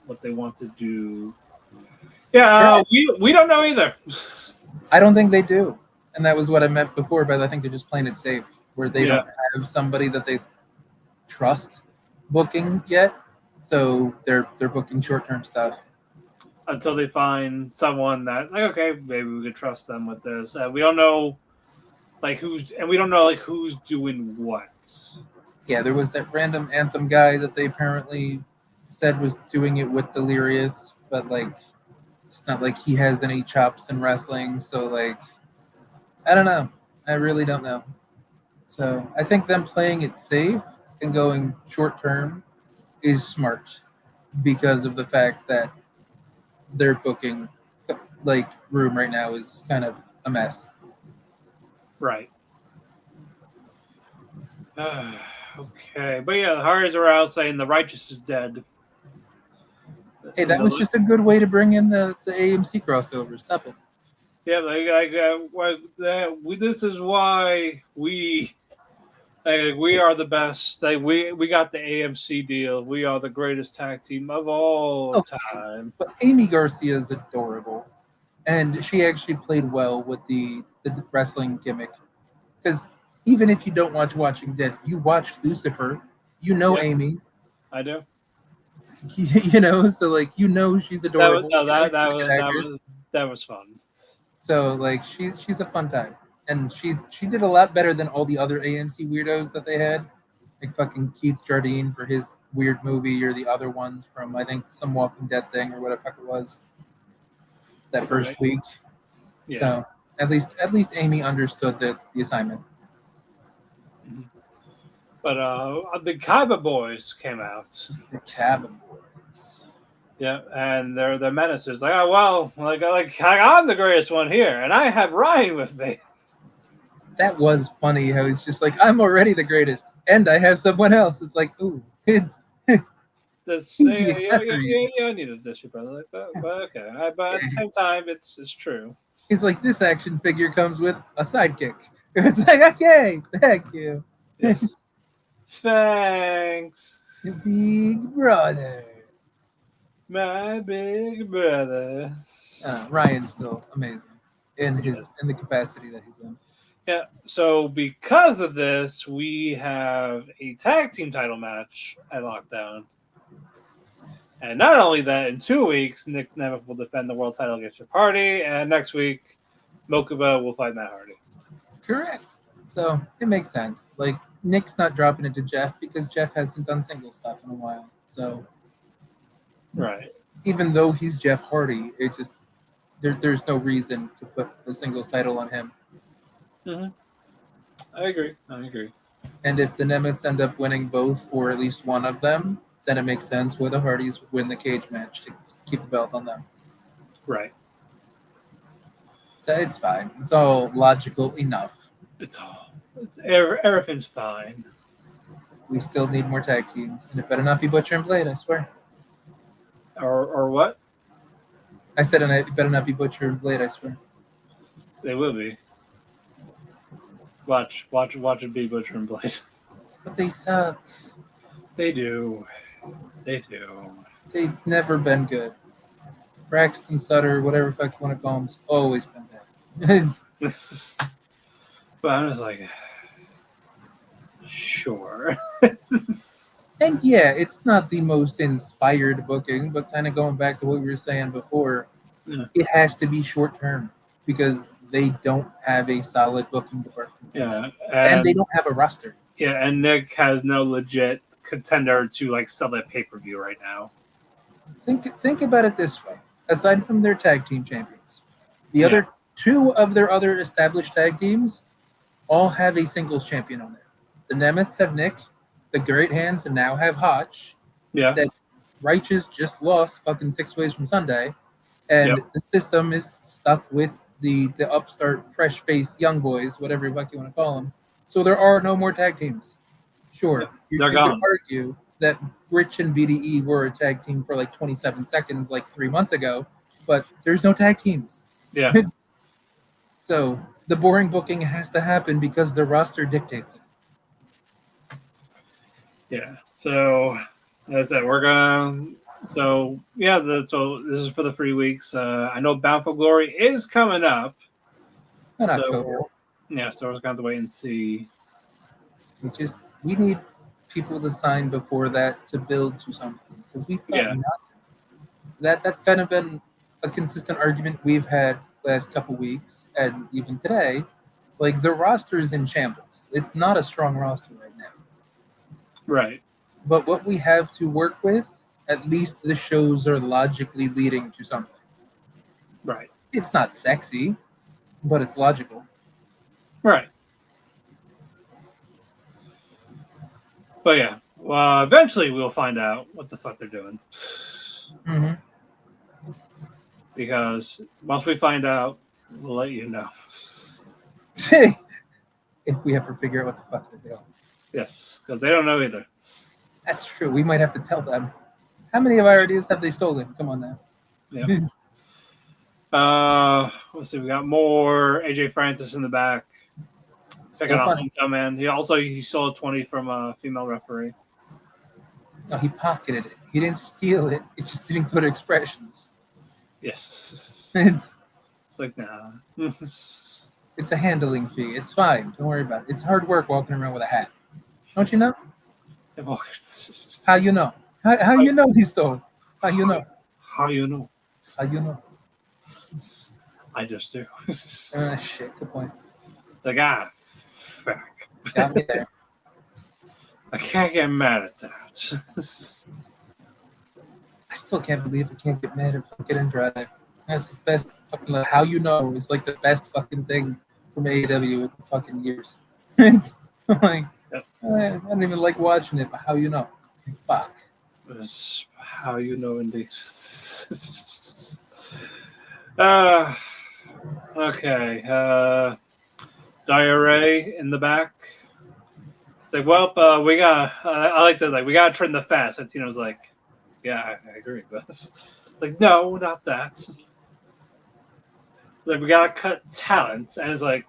Speaker 3: What they want to do. Yeah, we don't know either.
Speaker 4: I don't think they do. And that was what I meant before, but I think they're just playing it safe, where they don't have somebody that they trust booking yet. So they're booking short-term stuff.
Speaker 3: Until they find someone that like, okay, maybe we could trust them with this. We don't know who's doing what.
Speaker 4: Yeah, there was that random Anthem guy that they apparently said was doing it with Delirious, but like it's not like he has any chops in wrestling, so like I don't know. I really don't know. So I think them playing it safe and going short term is smart because of the fact that their booking like room right now is kind of a mess.
Speaker 3: Right. Okay, but yeah, the Hardys are out saying the righteous is dead.
Speaker 4: Hey, that was just a good way to bring in the AMC crossover. Stop it.
Speaker 3: Yeah, this is why we are the best. We got the AMC deal. We are the greatest tag team of all time.
Speaker 4: But Amy Garcia is adorable, and she actually played well with the wrestling gimmick. Because even if you don't watch Watching Dead, you watch Lucifer. You know Amy.
Speaker 3: I do.
Speaker 4: You know, so like she's adorable.
Speaker 3: That was fun.
Speaker 4: So like she's a fun time, and she did a lot better than all the other AMC weirdos that they had, like fucking Keith Jardine for his weird movie, or the other ones from I think some Walking Dead thing or whatever the fuck it was that first week. Yeah. So at least Amy understood the assignment.
Speaker 3: But the Kaiba Boys came out.
Speaker 4: The Kaiba Boys.
Speaker 3: Yeah, and they're menaces. Like, oh well, like I'm the greatest one here, and I have Ryan with me.
Speaker 4: That was funny how he's just like, I'm already the greatest, and I have someone else. It's like, ooh,
Speaker 3: That's
Speaker 4: He's the accessory.
Speaker 3: I need a dish brother like that. But okay, but at the same time, it's true.
Speaker 4: He's like, this action figure comes with a sidekick. It's like, okay, thank you.
Speaker 3: Yes. Thanks,
Speaker 4: Your big brother.
Speaker 3: my big brother.
Speaker 4: Ryan's still amazing in the capacity that he's in.
Speaker 3: Yeah. So because of this, we have a tag team title match at Lockdown. And not only that, in 2 weeks, Nick Nemeth will defend the world title against your party, and next week, Mokuba will fight Matt Hardy.
Speaker 4: Correct. So it makes sense. Like Nick's not dropping it to Jeff because Jeff hasn't done single stuff in a while. So
Speaker 3: Right.
Speaker 4: even though he's Jeff Hardy, it just there's no reason to put the singles title on him.
Speaker 3: Mm-hmm. I agree.
Speaker 4: And if the Nemeths end up winning both or at least one of them, then it makes sense where the Hardys win the cage match to keep the belt on them.
Speaker 3: Right.
Speaker 4: So it's fine. It's all logical enough.
Speaker 3: Everything's fine.
Speaker 4: We still need more tag teams, and it better not be Butcher and Blade, I swear.
Speaker 3: Or what?
Speaker 4: I said, and it better not be Butcher and Blade, I swear.
Speaker 3: They will be. Watch it be Butcher and Blade.
Speaker 4: But they suck.
Speaker 3: They do.
Speaker 4: They've never been good. Braxton Sutter, whatever the fuck you want to call him, has always been bad.
Speaker 3: But I'm just like, sure.
Speaker 4: And yeah, it's not the most inspired booking, but kind of going back to what we were saying before, It has to be short term because they don't have a solid booking department.
Speaker 3: Yeah.
Speaker 4: And they don't have a roster.
Speaker 3: Yeah, and Nick has no legit contender to like sell that pay-per-view right now.
Speaker 4: Think about it this way. Aside from their tag team champions, the other two of their other established tag teams all have a singles champion on there. The Nemeths have Nick, the Great Hands and now have Hotch.
Speaker 3: Yeah.
Speaker 4: That Righteous just lost fucking 6 ways from Sunday. And the system is stuck with the upstart, fresh face young boys, whatever you want to call them. So there are no more tag teams. Sure. You could argue that Rich and BDE were a tag team for like 27 seconds like 3 months ago, but there's no tag teams.
Speaker 3: Yeah.
Speaker 4: So the boring booking has to happen because the roster dictates it.
Speaker 3: Yeah. So as I said, we're gonna. So yeah. So this is for the 3 weeks. I know Bound for Glory is coming up.
Speaker 4: In October.
Speaker 3: Yeah. So we're just gonna have to wait and see.
Speaker 4: We need people to sign before that to build to something because we've got nothing. That's kind of been a consistent argument we've had last couple weeks and even today. Like the roster is in shambles. It's not a strong roster right now.
Speaker 3: Right.
Speaker 4: But what we have to work with, at least the shows are logically leading to something.
Speaker 3: Right.
Speaker 4: It's not sexy, but it's logical.
Speaker 3: Right. But yeah, well, eventually we'll find out what the fuck they're doing.
Speaker 4: Mm-hmm.
Speaker 3: Because once we find out, we'll let you know.
Speaker 4: Hey, if we ever figure out what the fuck they're doing. Yes,
Speaker 3: because they don't know either.
Speaker 4: That's true. We might have to tell them. How many of our ideas have they stolen? Come on now.
Speaker 3: Yeah. Let's see. We got more AJ Francis in the back. Second off, hometown man. He stole a 20 from a female referee.
Speaker 4: No, he pocketed it. He didn't steal it. It just didn't go to expressions.
Speaker 3: Yes.
Speaker 4: It's
Speaker 3: like, nah.
Speaker 4: It's a handling fee. It's fine. Don't worry about it. It's hard work walking around with a hat. Don't you know? How you know? How you know he stole? How you know?
Speaker 3: How you know?
Speaker 4: How you know?
Speaker 3: I just do.
Speaker 4: Shit. Good point.
Speaker 3: Like, fuck.
Speaker 4: Got me there.
Speaker 3: I can't get mad at that.
Speaker 4: I still can't believe I can't get mad at fucking Andrade. That's the best fucking. How you know is like the best fucking thing from AEW in fucking years. Like, I don't even like watching it, but how you know? Like, fuck.
Speaker 3: That's how you know, indeed. Okay. Diarrhea in the back. It's like, well, we got. I like to we gotta trim the fat. And Tina's like, yeah, I agree with this. It's like, no, not that. Like we gotta cut talent, and it's like,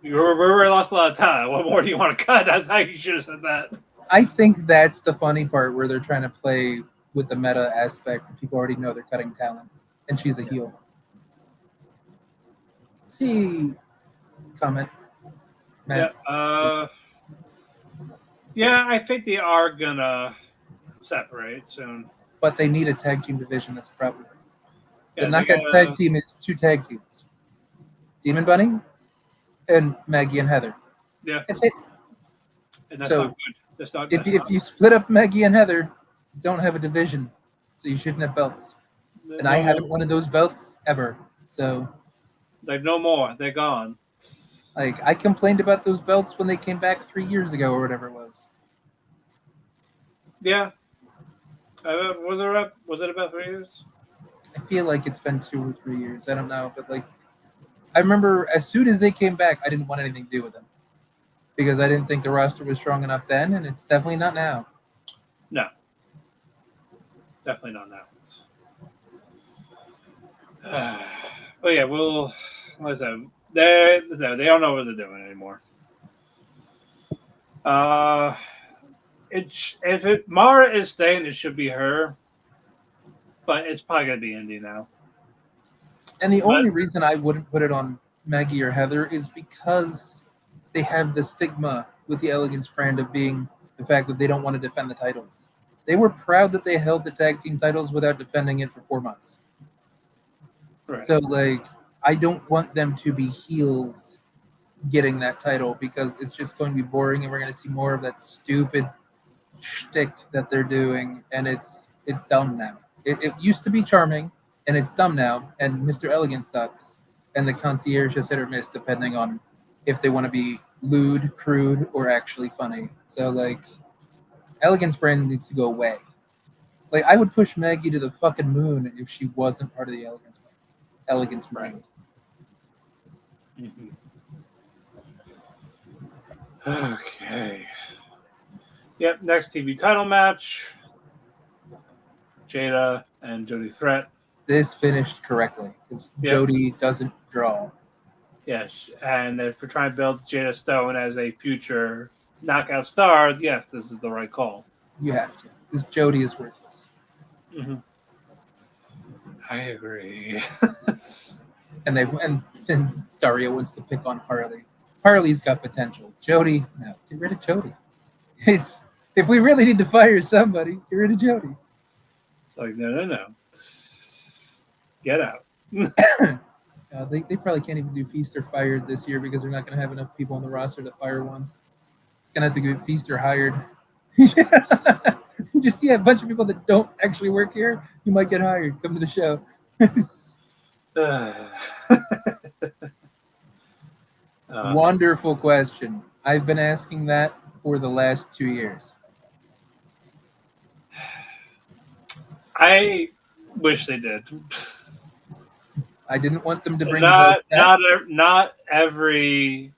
Speaker 3: we lost a lot of talent. What more do you want to cut? That's how you should have said that.
Speaker 4: I think that's the funny part where they're trying to play with the meta aspect. People already know they're cutting talent, and she's a heel. See, comment. Matt.
Speaker 3: Yeah, I think they are gonna separate soon.
Speaker 4: But they need a tag team division. That's the problem.
Speaker 3: Yeah,
Speaker 4: the Knockouts tag team is 2 tag teams: Demon Bunny and Maggie and Heather.
Speaker 3: Yeah,
Speaker 4: that's it.
Speaker 3: And that's not good. That's not.
Speaker 4: If you split up Maggie and Heather, you don't have a division, so you shouldn't have belts. And I haven't wanted those belts ever. So,
Speaker 3: like, no more. They're gone.
Speaker 4: Like, I complained about those belts when they came back 3 years ago or whatever it was.
Speaker 3: Yeah. Was it about 3 years?
Speaker 4: I feel like it's been 2 or 3 years. I don't know, but like, I remember as soon as they came back, I didn't want anything to do with them because I didn't think the roster was strong enough then, and it's definitely not now.
Speaker 3: No, definitely not now. But yeah, what is that? They don't know what they're doing anymore. If Mara is staying, it should be her. But it's probably gonna be Indi now.
Speaker 4: And the only reason I wouldn't put it on Maggie or Heather is because they have the stigma with the Elegance brand of being the fact that they don't want to defend the titles. They were proud that they held the tag team titles without defending it for 4 months.
Speaker 3: Right.
Speaker 4: So, like, I don't want them to be heels getting that title because it's just going to be boring and we're going to see more of that stupid shtick that they're doing, and it's dumb now. It used to be charming, and it's dumb now, and Mr. Elegance sucks, and the Concierge is hit or miss depending on if they want to be lewd, crude, or actually funny. So, like, Elegance brand needs to go away. Like, I would push Maggie to the fucking moon if she wasn't part of the Elegance brand.
Speaker 3: Mm-hmm. Okay. Yep, next TV title match. Jada and Jody Threat.
Speaker 4: This finished correctly because Jody doesn't draw.
Speaker 3: Yes, and if we're trying to build Jada Stone as a future knockout star, yes, this is the right call.
Speaker 4: You have to, because Jody is worthless.
Speaker 3: Mm-hmm. I agree.
Speaker 4: and Dario wants to pick on Harley. Harley's got potential. Jody, no, get rid of Jody. If we really need to fire somebody, get rid of Jody.
Speaker 3: It's like, no. Get out.
Speaker 4: They probably can't even do Feast or Fired this year because they're not going to have enough people on the roster to fire one. It's going to have to go Feast or Hired. Just see a bunch of people that don't actually work here. You might get hired. Come to the show. Wonderful question. I've been asking that for the last 2 years.
Speaker 3: I wish they did.
Speaker 4: I didn't want them to bring
Speaker 3: not every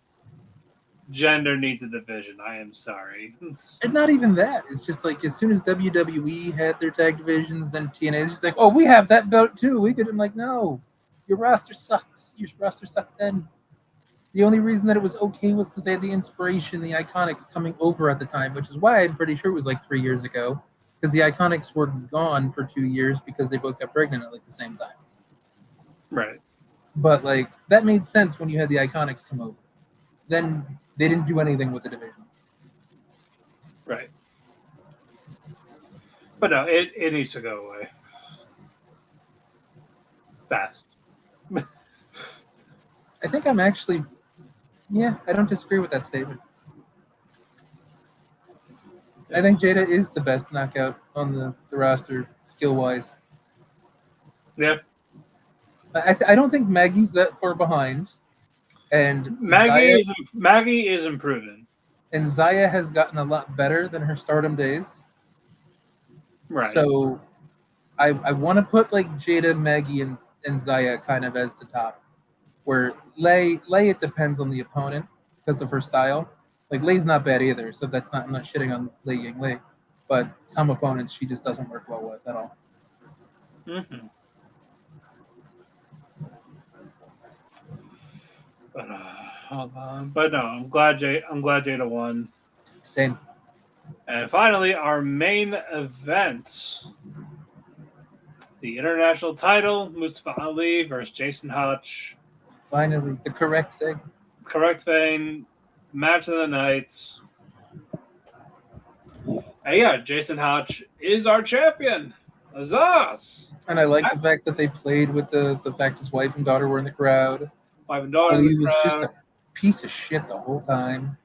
Speaker 3: gender needs a division. I am sorry.
Speaker 4: And not even that. It's just like as soon as WWE had their tag divisions, then TNA is just like, oh, we have that belt too. We could. I'm like, no, your roster sucks. Your roster sucked then. The only reason that it was okay was because they had the Inspiration, the Iconics coming over at the time, which is why I'm pretty sure it was like 3 years ago, because the Iconics were gone for 2 years because they both got pregnant at like the same time.
Speaker 3: Right.
Speaker 4: But like that made sense when you had the Iconics come over. Then they didn't do anything with the division.
Speaker 3: Right. But no, it needs to go away. Fast.
Speaker 4: I think I'm actually, I don't disagree with that statement. I think Jada is the best knockout on the roster, skill-wise.
Speaker 3: Yeah.
Speaker 4: I don't think Maggie's that far behind. And
Speaker 3: Maggie is improving.
Speaker 4: And Zaya has gotten a lot better than her Stardom days.
Speaker 3: Right.
Speaker 4: So I want to put like Jada, Maggie, and Zaya kind of as the top. Where Lay it depends on the opponent because of her style. Like Leigh's not bad either, so that's not. I'm not shitting on Lei Ying Lei, but some opponents she just doesn't work well with at all.
Speaker 3: Mm-hmm. But hold on. But no, I'm glad Jada won.
Speaker 4: Same.
Speaker 3: And finally, our main event. The international title, Mustafa Ali versus Jason Hotch.
Speaker 4: Finally, the correct thing.
Speaker 3: Correct vein. Match of the night. And yeah, Jason Hotch is our champion. Azaz!
Speaker 4: And I like the fact that they played with the fact his wife and daughter were in the crowd.
Speaker 3: Wife and daughter in
Speaker 4: Ali
Speaker 3: the
Speaker 4: was
Speaker 3: crowd.
Speaker 4: just a piece of shit the whole time.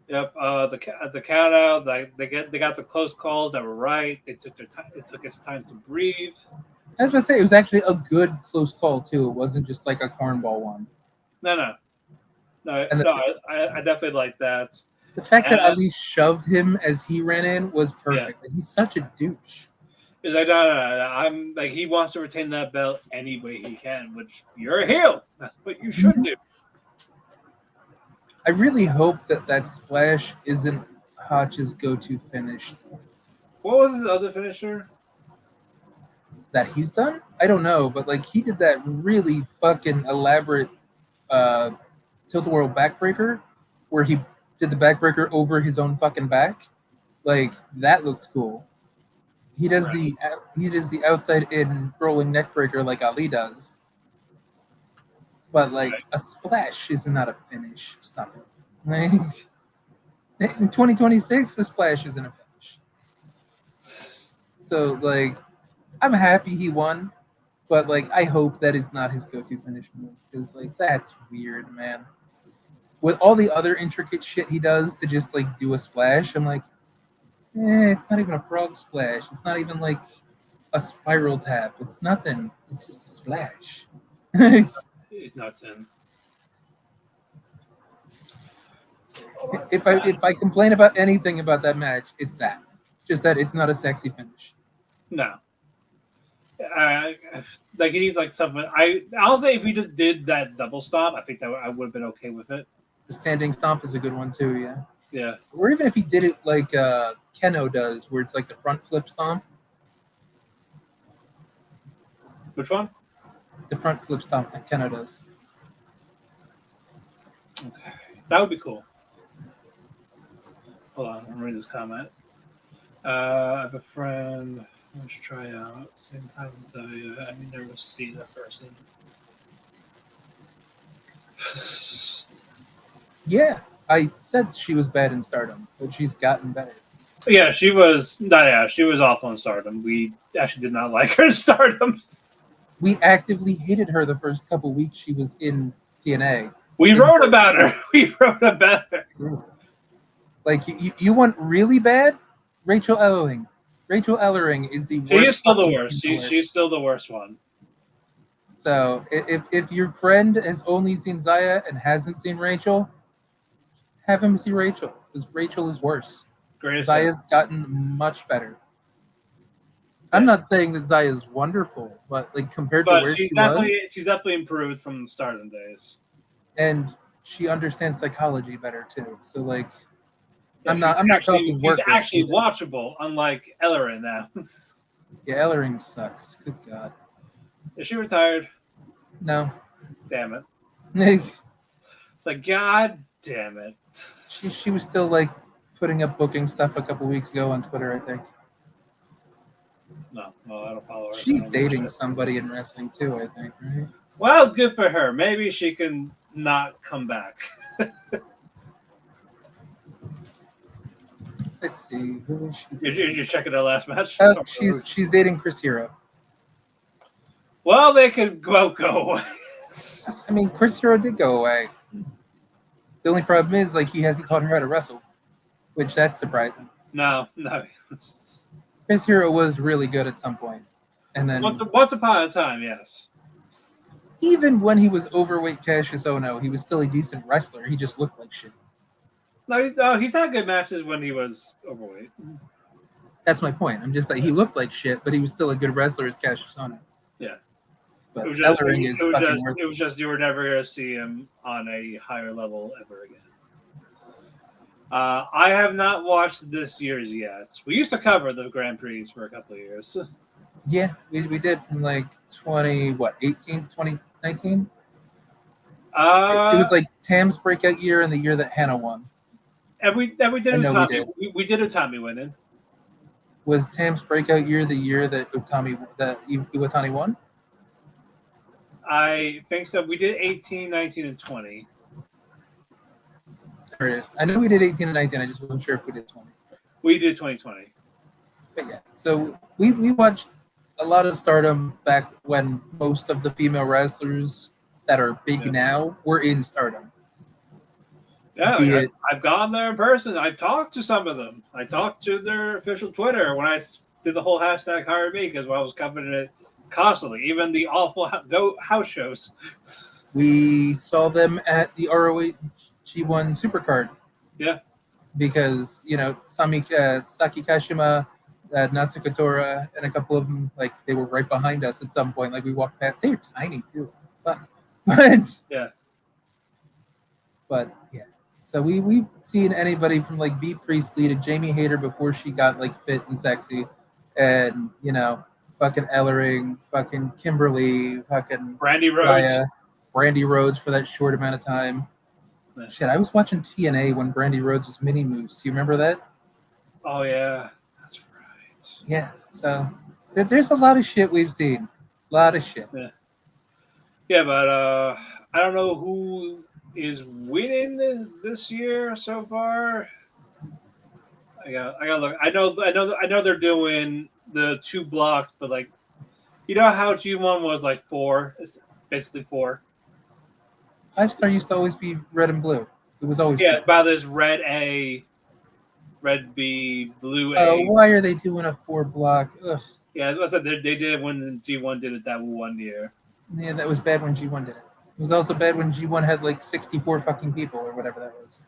Speaker 3: Yep. The count out. They got the close calls that were right. They took their time. It took its time to breathe.
Speaker 4: I was gonna say it was actually a good close call too. It wasn't just like a cornball one.
Speaker 3: No.
Speaker 4: And
Speaker 3: I definitely like that.
Speaker 4: The fact that Ali shoved him as he ran in was perfect. Like, he's such a douche.
Speaker 3: He's like, no. I'm like, he wants to retain that belt any way he can, which you're a heel. That's what you should do.
Speaker 4: I really hope that splash isn't Hotch's go-to finish.
Speaker 3: What was his other finisher?
Speaker 4: That he's done? I don't know, but like he did that really fucking elaborate tilt-a-whirl backbreaker where he did the backbreaker over his own fucking back. Like that looked cool. He does the outside in rolling neck breaker like Ali does. But like a splash is not a finish. Stop it. Like, in 2026, a splash isn't a finish. So like I'm happy he won, but like I hope that is not his go-to finish move because like that's weird, man. With all the other intricate shit he does to just like do a splash, I'm like, it's not even a frog splash. It's not even like a spiral tap. It's nothing. It's just a splash.
Speaker 3: He's nuts in.
Speaker 4: If I complain about anything about that match, it's that. Just that it's not a sexy finish.
Speaker 3: No. Like he needs like something. I'll say if he just did that double stomp, I think that I would have been okay with it.
Speaker 4: The standing stomp is a good one too, yeah.
Speaker 3: Yeah.
Speaker 4: Or even if he did it like Keno does, where it's like the front flip stomp.
Speaker 3: Which one?
Speaker 4: The front flip stomp that Keno does.
Speaker 3: Okay. That would be cool. Hold on, I'm reading this comment. I have a friend. Let's try out. Same time as I never see that person. Yeah,
Speaker 4: I said she was bad in Stardom, but she's gotten better.
Speaker 3: Yeah, she was. She was awful in Stardom. We actually did not like her in Stardom.
Speaker 4: We actively hated her the first couple weeks she was in TNA.
Speaker 3: We wrote about her.
Speaker 4: Like you want really bad? Rachel Ellering. Rachel Ellering is the worst.
Speaker 3: She is still the worst. She's still the worst one.
Speaker 4: So if your friend has only seen Zaya and hasn't seen Rachel, have him see Rachel because Rachel is worse. Zaya's gotten much better. I'm not saying that Zaya's wonderful, but like compared to where she's
Speaker 3: definitely improved from the Stardom days.
Speaker 4: And she understands psychology better too. So like,
Speaker 3: yeah,
Speaker 4: I'm not talking work.
Speaker 3: She's actually watchable, unlike Ellering now.
Speaker 4: Yeah, Ellering sucks. Good God.
Speaker 3: Is she retired?
Speaker 4: No.
Speaker 3: Damn it.
Speaker 4: It's
Speaker 3: like, God damn it.
Speaker 4: She was still like putting up booking stuff a couple weeks ago on Twitter, I think.
Speaker 3: No, I don't follow her.
Speaker 4: She's dating somebody in wrestling too, I think, right?
Speaker 3: Well, good for her. Maybe she can not come back.
Speaker 4: Let's see. Who is she?
Speaker 3: You're checking her last match?
Speaker 4: Oh, she's dating Chris Hero.
Speaker 3: Well, they could go away.
Speaker 4: I mean, Chris Hero did go away. The only problem is, like, he hasn't taught her how to wrestle, which that's surprising.
Speaker 3: No.
Speaker 4: Chris Hero was really good at some point, and then
Speaker 3: once upon a time, yes.
Speaker 4: Even when he was overweight Cassius Ohno, he was still a decent wrestler. He just looked like shit.
Speaker 3: No, he's had good matches when he was overweight.
Speaker 4: That's my point. I'm just like, he looked like shit, but he was still a good wrestler as Cassius Ohno.
Speaker 3: Yeah.
Speaker 4: But
Speaker 3: it was just you were never going to see him on a higher level ever again. I have not watched this year's yet. We used to cover the Grand Prix for a couple of years.
Speaker 4: Yeah, we did from like 18 to 2019. It was like Tam's breakout year and the year that Hannah won.
Speaker 3: And we did
Speaker 4: I know we
Speaker 3: Utami.
Speaker 4: did.
Speaker 3: We did Utami winning.
Speaker 4: Was Tam's breakout year the year that Iwatani won?
Speaker 3: I think so. We did 18, 19, and 20.
Speaker 4: There it is. I know we did 18 and 19. I just wasn't sure if we did 20.
Speaker 3: We did 2020.
Speaker 4: But yeah, so we watched a lot of Stardom back when most of the female wrestlers that are big now were in Stardom.
Speaker 3: Yeah, I've gone there in person. I've talked to some of them. I talked to their official Twitter when I did the whole hashtag hire me because I was covering it constantly, even the awful house shows.
Speaker 4: We saw them at the ROH G1 Supercard.
Speaker 3: Yeah.
Speaker 4: Because, Saki Kashima, Natsuko Tora, and a couple of them, like, they were right behind us at some point. Like, we walked past. They were tiny, too. Fuck.
Speaker 3: Yeah.
Speaker 4: But, yeah. So we've seen anybody from, like, Bea Priestley to Jamie Hayter before she got, like, fit and sexy. And, fucking Ellering, fucking Kimberly, fucking
Speaker 3: Brandy Rhodes.
Speaker 4: Brandy Rhodes for that short amount of time. Yeah. Shit, I was watching TNA when Brandy Rhodes was Mini Moose. Do you remember that?
Speaker 3: Oh, yeah. That's right.
Speaker 4: Yeah. So there's a lot of shit we've seen. A lot of shit.
Speaker 3: Yeah, but I don't know who is winning this year so far. I got look. I know they're doing the 2 blocks, but like, how G1 was like 4. It's basically 4.
Speaker 4: 5-star used to always be red and blue. It was always
Speaker 3: about this red A, red B, blue A.
Speaker 4: Oh, why are they doing a 4 block? Ugh.
Speaker 3: Yeah, as I said, they did when G1 did it that one year.
Speaker 4: Yeah, that was bad when G1 did it. It was also bad when G1 had like 64 fucking people or whatever that was.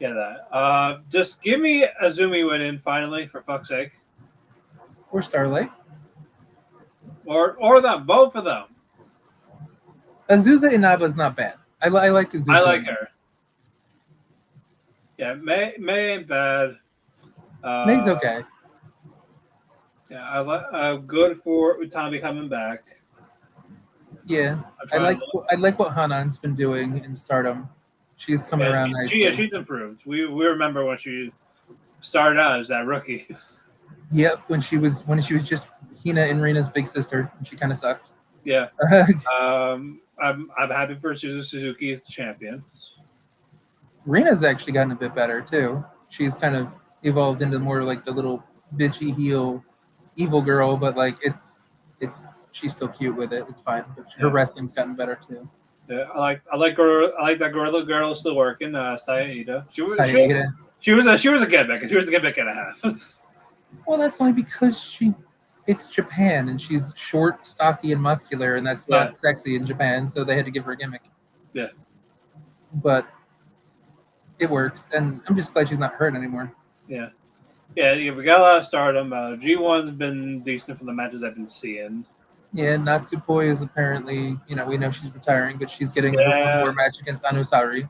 Speaker 3: Yeah, that. Just give me Azumi winning finally, for fuck's sake.
Speaker 4: Or Starlight.
Speaker 3: Or them, both of them.
Speaker 4: Azusa Inaba's not bad. I like Azusa.
Speaker 3: I like her. Yeah, May ain't bad.
Speaker 4: May's okay.
Speaker 3: Yeah, I'm good for Utami coming back.
Speaker 4: Yeah, I like what Hanan's been doing in Stardom. She's coming around nicely.
Speaker 3: She's improved. We remember when she started out as that rookie.
Speaker 4: Yep, when she was just Hina and Rina's big sister, and she kind of sucked.
Speaker 3: Yeah. I'm happy for Suzuki as the champion.
Speaker 4: Rina's actually gotten a bit better too. She's kind of evolved into more like the little bitchy heel evil girl, but like it's she's still cute with it. It's fine. But her wrestling's gotten better too.
Speaker 3: Yeah, I like that Gorilla Girl still working. Saida. She was a gimmick. She was a gimmick and a half.
Speaker 4: Well, that's only because it's Japan and she's short, stocky, and muscular, and that's not sexy in Japan, so they had to give her a gimmick.
Speaker 3: Yeah.
Speaker 4: But it works, and I'm just glad she's not hurt anymore.
Speaker 3: Yeah. Yeah, we got a lot of Stardom. G1's been decent from the matches I've been seeing.
Speaker 4: Yeah, Natsupoi is apparently, we know she's retiring, but she's getting her more match against Anusari.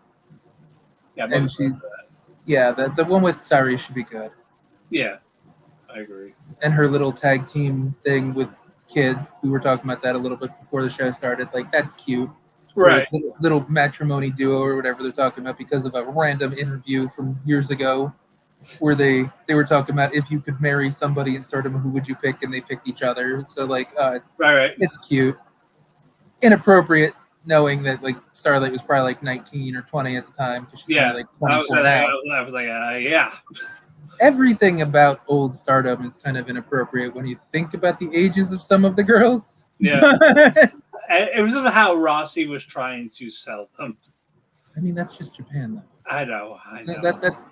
Speaker 3: Yeah,
Speaker 4: and the one with Sari should be good.
Speaker 3: Yeah, I agree.
Speaker 4: And her little tag team thing with Kid, we were talking about that a little bit before the show started. Like, that's cute.
Speaker 3: Right.
Speaker 4: Little matrimony duo or whatever they're talking about because of a random interview from years ago where they were talking about if you could marry somebody in Stardom, who would you pick? And they picked each other. So, like, it's cute. Inappropriate, knowing that, like, Starlight was probably, like, 19 or 20 at the time. She's
Speaker 3: yeah.
Speaker 4: Like 24
Speaker 3: I was like, yeah.
Speaker 4: Everything about old Stardom is kind of inappropriate when you think about the ages of some of the girls.
Speaker 3: Yeah. It was just how Rossi was trying to sell them.
Speaker 4: I mean, that's just Japan, though.
Speaker 3: I know.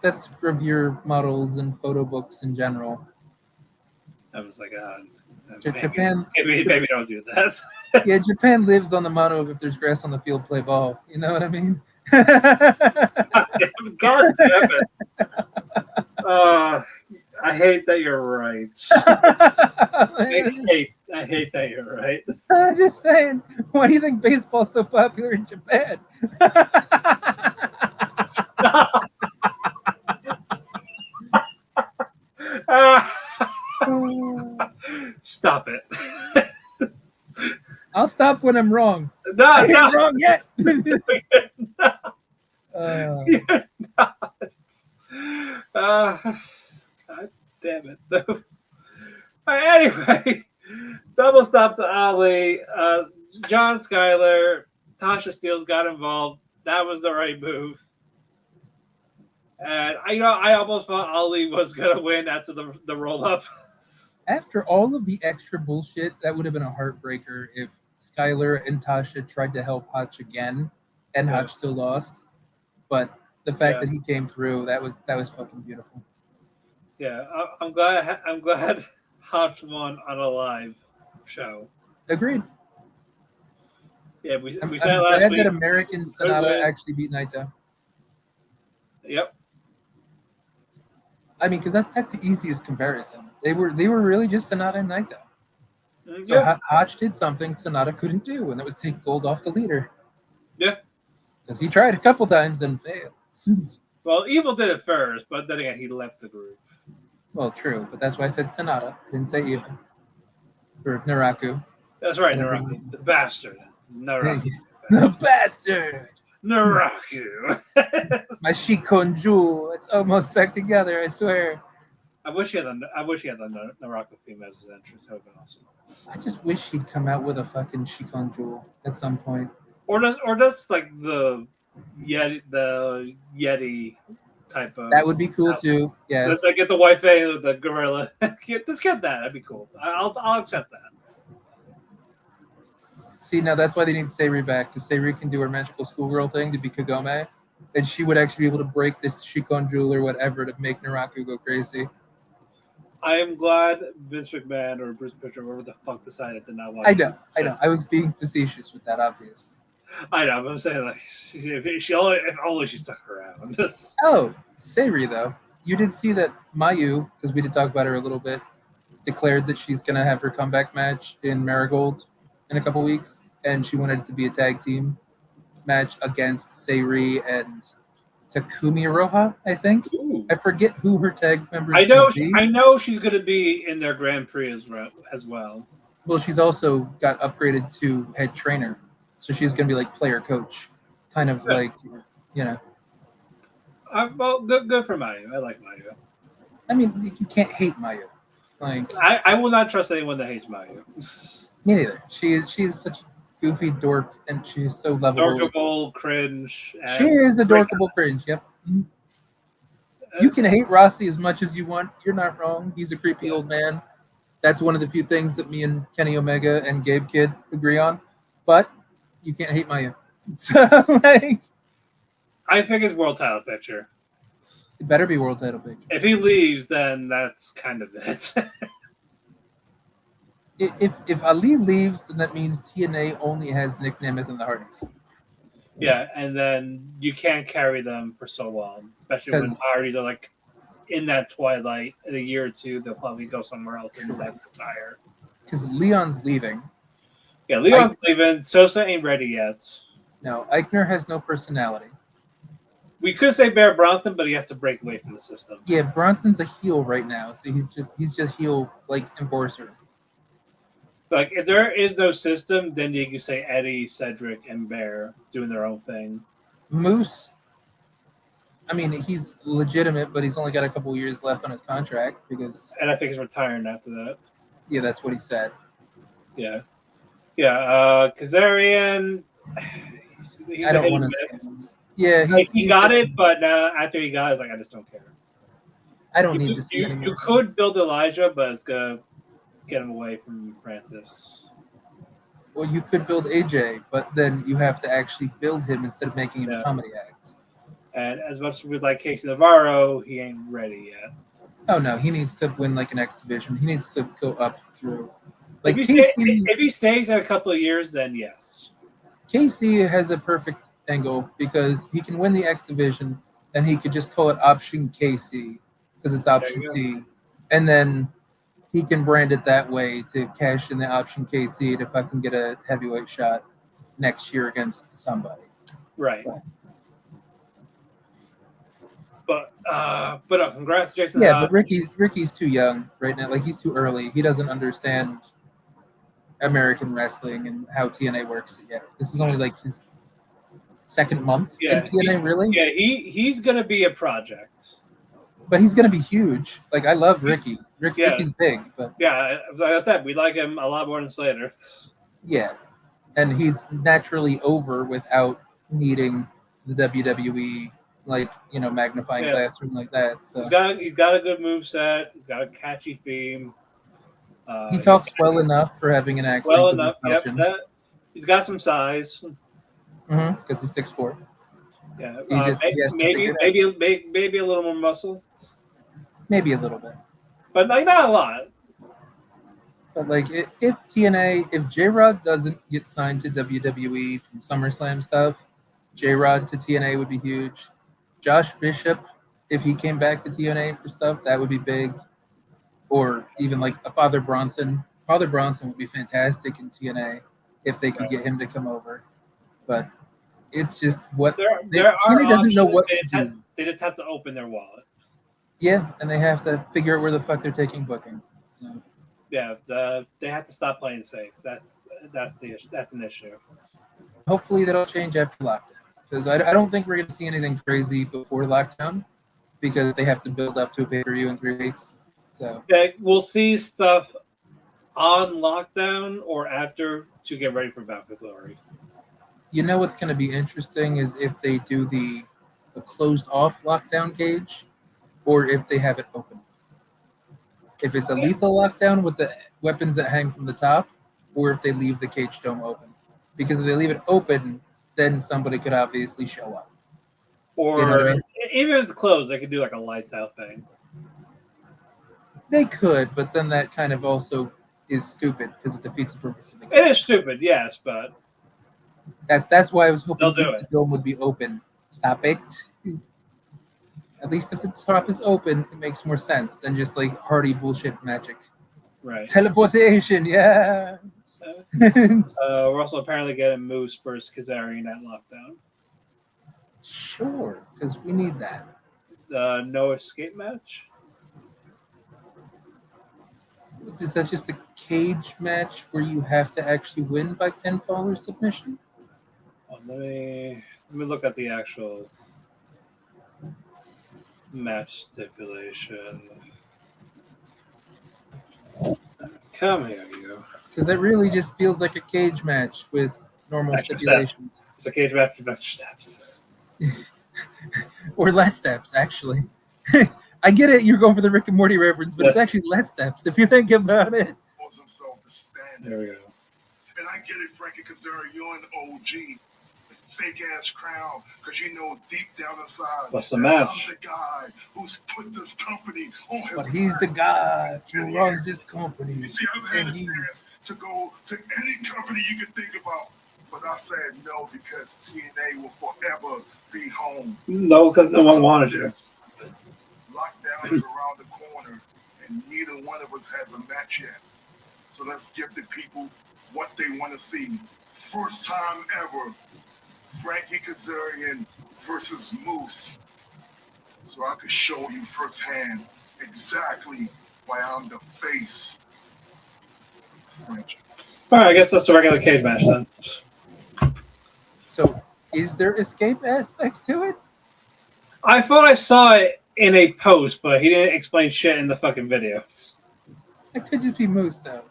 Speaker 4: That's reviewer models and photo books in general.
Speaker 3: I was like,
Speaker 4: Japan.
Speaker 3: Maybe don't do that.
Speaker 4: Yeah, Japan lives on the motto of if there's grass on the field, play ball. You know what I mean?
Speaker 3: God damn it. I hate that you're right. I hate that you're right.
Speaker 4: I'm just saying, why do you think baseball's so popular in Japan? stop when I'm wrong.
Speaker 3: No,
Speaker 4: I ain't
Speaker 3: no.
Speaker 4: wrong yet.
Speaker 3: You're not. God damn it. Anyway, double stop to Allie. John Skyler, Tasha Steeles got involved. That was the right move. And I almost thought Ali was gonna win after the roll up.
Speaker 4: After all of the extra bullshit, that would have been a heartbreaker if Skyler and Tasha tried to help Hotch again, and Hotch still lost. But the fact that he came through, that was fucking beautiful.
Speaker 3: Yeah, I'm glad Hotch won on a live show.
Speaker 4: Agreed.
Speaker 3: Yeah, we
Speaker 4: I'm
Speaker 3: said last
Speaker 4: glad
Speaker 3: week
Speaker 4: that American Sonata actually beat Naito.
Speaker 3: Yep.
Speaker 4: I mean, because that's the easiest comparison. They were really just Sonata and Naito. So Hotch did something Sonata couldn't do, and that was take gold off the leader.
Speaker 3: Yeah.
Speaker 4: Because he tried a couple times and failed.
Speaker 3: Well, Evil did it first, but then again, he left the group.
Speaker 4: Well, true, but that's why I said Sonata. I didn't say Evil. Or Naraku.
Speaker 3: That's right, Naraku. The bastard. Naraku.
Speaker 4: The bastard!
Speaker 3: Naraku.
Speaker 4: My Shikon Jewel. It's almost back together, I swear.
Speaker 3: I wish he had the Naraku theme as his entrance. That would have been awesome.
Speaker 4: I just wish he'd come out with a fucking Shikon Jewel at some point.
Speaker 3: Or does like the Yeti type of.
Speaker 4: That would be cool too. Yes.
Speaker 3: Let's get the white face with the gorilla. Just get that. That'd be cool. I'll accept that.
Speaker 4: See, now that's why they need Sayuri back, because Sayuri can do her magical schoolgirl thing to be Kagome, and she would actually be able to break this Shikon Jewel or whatever to make Naraku go crazy.
Speaker 3: I am glad Vince McMahon or Bruce Pritchard, whoever the fuck, decided to not watch.
Speaker 4: I know. I was being facetious with that, obviously.
Speaker 3: I know. But I'm saying, like, if only she stuck around.
Speaker 4: Oh, Sayuri though, you did see that Mayu, because we did talk about her a little bit, declared that she's gonna have her comeback match in Marigold in a couple weeks, and she wanted it to be a tag team match against Sayuri and Takumi Iroha, I think.
Speaker 3: Ooh.
Speaker 4: I forget who her tag members.
Speaker 3: I know she's going to be in their Grand Prix as well.
Speaker 4: Well, she's also got upgraded to head trainer, so she's going to be like player coach, kind of like, you know.
Speaker 3: Well, good for Mayu. I like Mayu.
Speaker 4: I mean, you can't hate Mayu. Like,
Speaker 3: I will not trust anyone that hates Mayu.
Speaker 4: Me neither. She's such a goofy dork, and she's so lovable.
Speaker 3: Dorkable, cringe.
Speaker 4: She is a dorkable cringe. Yep. You can hate Rossi as much as you want. You're not wrong. He's a creepy old man. That's one of the few things that me and Kenny Omega and Gabe Kidd agree on. But you can't hate Maya. Like, I
Speaker 3: think it's world title picture.
Speaker 4: It better be world title picture.
Speaker 3: If he leaves, then that's kind of it.
Speaker 4: If Ali leaves, then that means TNA only has Nick Nemeth and the Hardys.
Speaker 3: Yeah, and then you can't carry them for so long, especially when Hardys are like in that twilight. In a year or two, they'll probably go somewhere else and then retire.
Speaker 4: Because Leon's leaving.
Speaker 3: Yeah, Leon's leaving. Sosa ain't ready yet.
Speaker 4: No, Eichner has no personality.
Speaker 3: We could say Bear Bronson, but he has to break away from the system.
Speaker 4: Yeah, Bronson's a heel right now, so he's just heel like enforcer.
Speaker 3: Like, if there is no system, then you can say Eddie, Cedric, and Bear doing their own thing.
Speaker 4: Moose, I mean, he's legitimate, but he's only got a couple years left on his contract because.
Speaker 3: And I think he's retiring after that.
Speaker 4: Yeah, that's what he said.
Speaker 3: Yeah. Yeah, Kazarian.
Speaker 4: I don't want to say. Yeah,
Speaker 3: he got it, but after he got it, like, I just don't care.
Speaker 4: I don't need to see it anymore.
Speaker 3: You could build Elijah, but it's going to get him away from Francis.
Speaker 4: Well, you could build AJ, but then you have to actually build him instead of making him a comedy act.
Speaker 3: And as much as we like Casey Navarro, he ain't ready yet.
Speaker 4: Oh no, he needs to win like an X division. He needs to go up through. Like
Speaker 3: if he stays in a couple of years, then yes.
Speaker 4: Casey has a perfect angle because he can win the X division, and he could just call it Option KC because it's Option C, and then he can brand it that way to cash in the Option KC if I can get a heavyweight shot next year against somebody.
Speaker 3: Right. But congrats, Jason.
Speaker 4: Yeah, but Ricky's too young right now. Like, he's too early. He doesn't understand American wrestling and how TNA works yet. This is only like his second month in TNA, really.
Speaker 3: Yeah, he's gonna be a project.
Speaker 4: But he's gonna be huge. Like I love Ricky. Ricky's big, but
Speaker 3: yeah, like I said, we like him a lot more than Slater.
Speaker 4: yeah, and he's naturally over without needing the WWE magnifying glass or something like that. So
Speaker 3: he's got a good moveset. He's got a catchy theme.
Speaker 4: He talks well enough for having an accent.
Speaker 3: Well enough. Yep. He's got some size.
Speaker 4: Because he's 6'4".
Speaker 3: Yeah. Maybe a little more muscle.
Speaker 4: Maybe a little bit.
Speaker 3: But like not a lot.
Speaker 4: But like if J-Rod doesn't get signed to WWE from SummerSlam stuff, J-Rod to TNA would be huge. Josh Bishop, if he came back to TNA for stuff, that would be big. Or even like a Father Bronson. Father Bronson would be fantastic in TNA if they could get him to come over. But it's just what TNA doesn't know what to do.
Speaker 3: They just have to open their wallet.
Speaker 4: Yeah, and they have to figure out where the fuck they're taking booking. So.
Speaker 3: Yeah, they have to stop playing safe. That's an issue.
Speaker 4: Hopefully that'll change after lockdown, because I don't think we're going to see anything crazy before lockdown, because they have to build up to a pay-per-view in 3 weeks. So
Speaker 3: yeah, we'll see stuff on lockdown or after to get ready for Bound for Glory.
Speaker 4: You know what's going to be interesting is if they do the closed off lockdown cage, or if they have it open. If it's a lethal lockdown with the weapons that hang from the top, or if they leave the cage dome open. Because if they leave it open, then somebody could obviously show up.
Speaker 3: Or
Speaker 4: you know what I mean?
Speaker 3: Even if it's closed, they could do like a lights out thing.
Speaker 4: They could, but then that kind of also is stupid because it defeats the purpose of the game.
Speaker 3: It is stupid, yes, but
Speaker 4: that's why I was hoping
Speaker 3: the
Speaker 4: dome would be open. Stop it. At least if the top is open, it makes more sense than just like Hardy bullshit magic.
Speaker 3: Right.
Speaker 4: Teleportation, yeah.
Speaker 3: We're also apparently getting Moose versus Kazarian at lockdown.
Speaker 4: Sure, because we need that.
Speaker 3: No escape match.
Speaker 4: Is that just a cage match where you have to actually win by pinfall or submission?
Speaker 3: Let me look at the actual match stipulation. Come here, you.
Speaker 4: Because it really just feels like a cage match with normal
Speaker 3: Extra
Speaker 4: stipulations.
Speaker 3: Steps. It's a cage match with extra steps.
Speaker 4: Or less steps, actually. I get it, you're going for the Rick and Morty reference, but it's actually less steps if you think about it.
Speaker 3: There we go.
Speaker 5: And I get it, Frankie Kazarian, you're an OG. Fake ass crown, because you know deep down inside.
Speaker 3: What's the match?
Speaker 5: I'm the guy who's put this company on his
Speaker 4: But he's the guy who runs this company.
Speaker 5: You see, I've had a chance to go to any company you could think about, but I said no because TNA will forever be home.
Speaker 3: No, because no one wanted you.
Speaker 5: Lockdown is around the corner, and neither one of us has a match yet. So let's give the people what they want to see. First time ever. Frankie Kazarian versus Moose. So I could show you firsthand exactly why I'm the face.
Speaker 3: Alright, I guess that's a regular cage match then.
Speaker 4: So, is there escape aspects to it?
Speaker 3: I thought I saw it in a post, but he didn't explain shit in the fucking videos.
Speaker 4: It could just be Moose, though.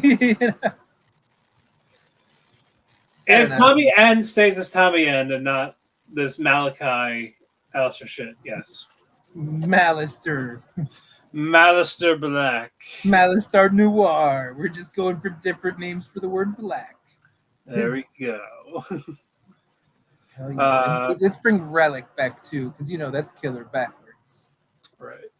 Speaker 4: You know?
Speaker 3: And if Tommy End stays as Tommy End and not this Malachi Alistair shit, yes.
Speaker 4: Malister
Speaker 3: Black.
Speaker 4: Malistar Noir. We're just going for different names for the word black.
Speaker 3: There we go.
Speaker 4: Hell yeah. Let's bring Relic back too, because you know that's killer backwards.
Speaker 3: Right.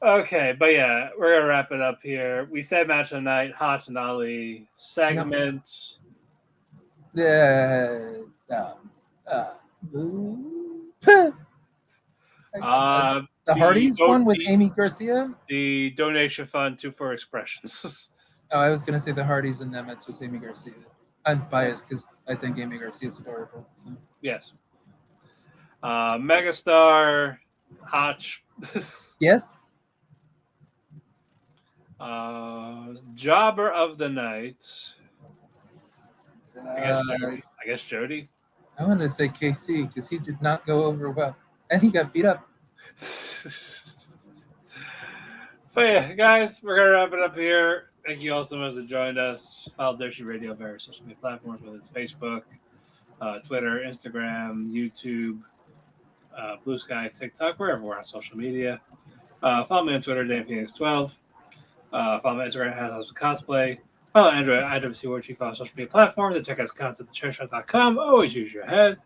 Speaker 3: Okay, but yeah, we're gonna wrap it up here. We said match of the night, Hotch and Allie segment.
Speaker 4: The Hardys one with Amy Garcia.
Speaker 3: The donation fund for Expressions.
Speaker 4: Oh, I was gonna say the Hardys and them. It's with Amy Garcia. I'm biased because I think Amy Garcia is adorable. So.
Speaker 3: Yes. Megastar, Hotch.
Speaker 4: Yes.
Speaker 3: Jobber of the night. I guess Jody.
Speaker 4: I want to say KC because he did not go over well, and he got beat up.
Speaker 3: But yeah, guys, we're gonna wrap it up here. Thank you all so much for joining us. Follow Dirty Radio on various social media platforms, whether it's Facebook, Twitter, Instagram, YouTube, Blue Sky, TikTok, wherever we're on social media. Follow me on Twitter, DanPhoenix12. Follow me on Instagram, House of Cosplay. Follow Andrew at IWC4G. Follow social media platforms and check out content at thechairshot.com. Always use your head.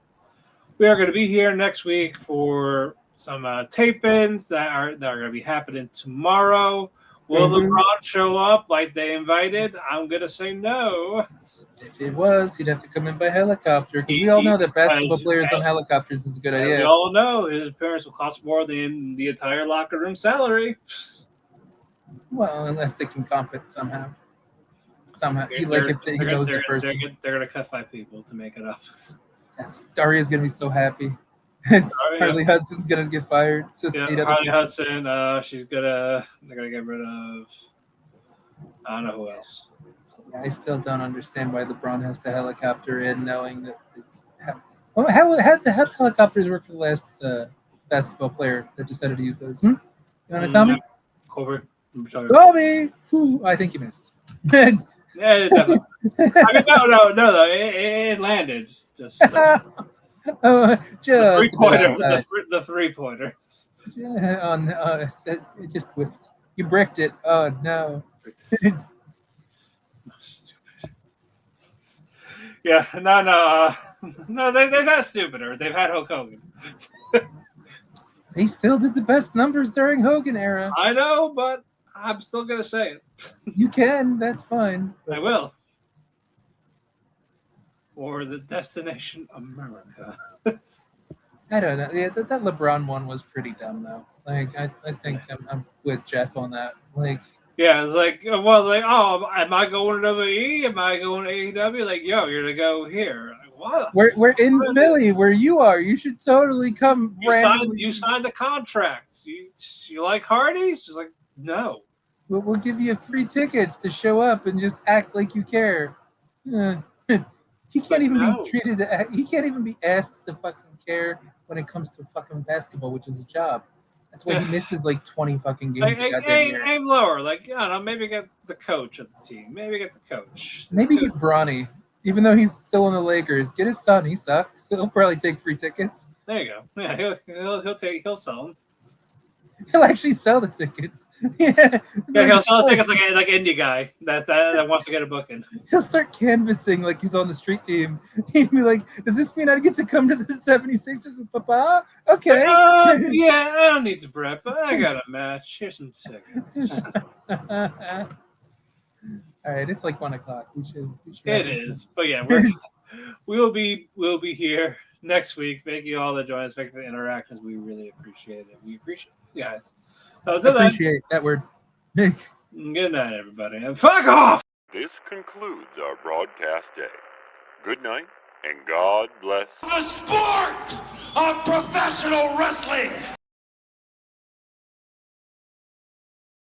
Speaker 3: We are going to be here next week for some tape-ins that are going to be happening tomorrow. Will LeBron show up like they invited? I'm going to say no.
Speaker 4: If it was, he'd have to come in by helicopter. Because we all know that basketball players on helicopters is a good idea.
Speaker 3: We all know his appearance will cost more than the entire locker room salary.
Speaker 4: Well, unless they can comp it somehow. If he knows the person.
Speaker 3: They're going to cut 5 people to make it up.
Speaker 4: Daria's going to be so happy. Harley Hudson's going to get fired. So
Speaker 3: Harley Hudson, they're going to get rid of, I don't know who else.
Speaker 4: I still don't understand why LeBron has to helicopter in, knowing that. How the helicopters work for the last basketball player that decided to use those? You want to tell me? Kobe! Ooh, I think you missed.
Speaker 3: Yeah, definitely. I mean, no. It landed. Just
Speaker 4: just
Speaker 3: the 3-pointers.
Speaker 4: Yeah, it just whiffed. You bricked it. Oh no.
Speaker 3: Yeah, no. They're not stupider. They've had Hulk Hogan.
Speaker 4: They still did the best numbers during Hogan era.
Speaker 3: I know, but I'm still gonna say it.
Speaker 4: You can. That's fine.
Speaker 3: I will. Or the Destination America.
Speaker 4: I don't know. Yeah, that LeBron one was pretty dumb though. Like I think I'm with Jeff on that. Like
Speaker 3: yeah, it's like oh, am I going to WWE? Am I going to AEW? Like, yo, you're gonna go here. Like, what?
Speaker 4: We're in Philly, where you are. You should totally come.
Speaker 3: You signed the contract. You like Hardy's? Just like no.
Speaker 4: We'll give you free tickets to show up and just act like you care. He can't even be treated. He can't even be asked to fucking care when it comes to fucking basketball, which is a job. That's why he misses like 20 fucking games.
Speaker 3: Aim lower. Like, I don't know, maybe get the coach of the team. Maybe get the coach.
Speaker 4: Maybe get Bronny, even though he's still in the Lakers. Get his son. He sucks. He'll probably take free tickets.
Speaker 3: There you go. Yeah, he'll sell them.
Speaker 4: He'll actually sell the tickets. Yeah,
Speaker 3: he'll sell the tickets like Indi guy that wants to get a booking.
Speaker 4: He'll start canvassing like he's on the street team. He'd be like, does this mean I get to come to the 76ers with Papa? Okay.
Speaker 3: Yeah, I don't need to prep, but I got a match. Here's some tickets.
Speaker 4: All right, it's like 1:00. We should
Speaker 3: it is. But yeah, we'll be here next week. Thank you all that join us. Thank you for the interactions. We really appreciate it. We appreciate you guys. So
Speaker 4: appreciate that word.
Speaker 3: Good night, everybody. And fuck off!
Speaker 6: This concludes our broadcast day. Good night, and God bless
Speaker 1: The sport of professional wrestling!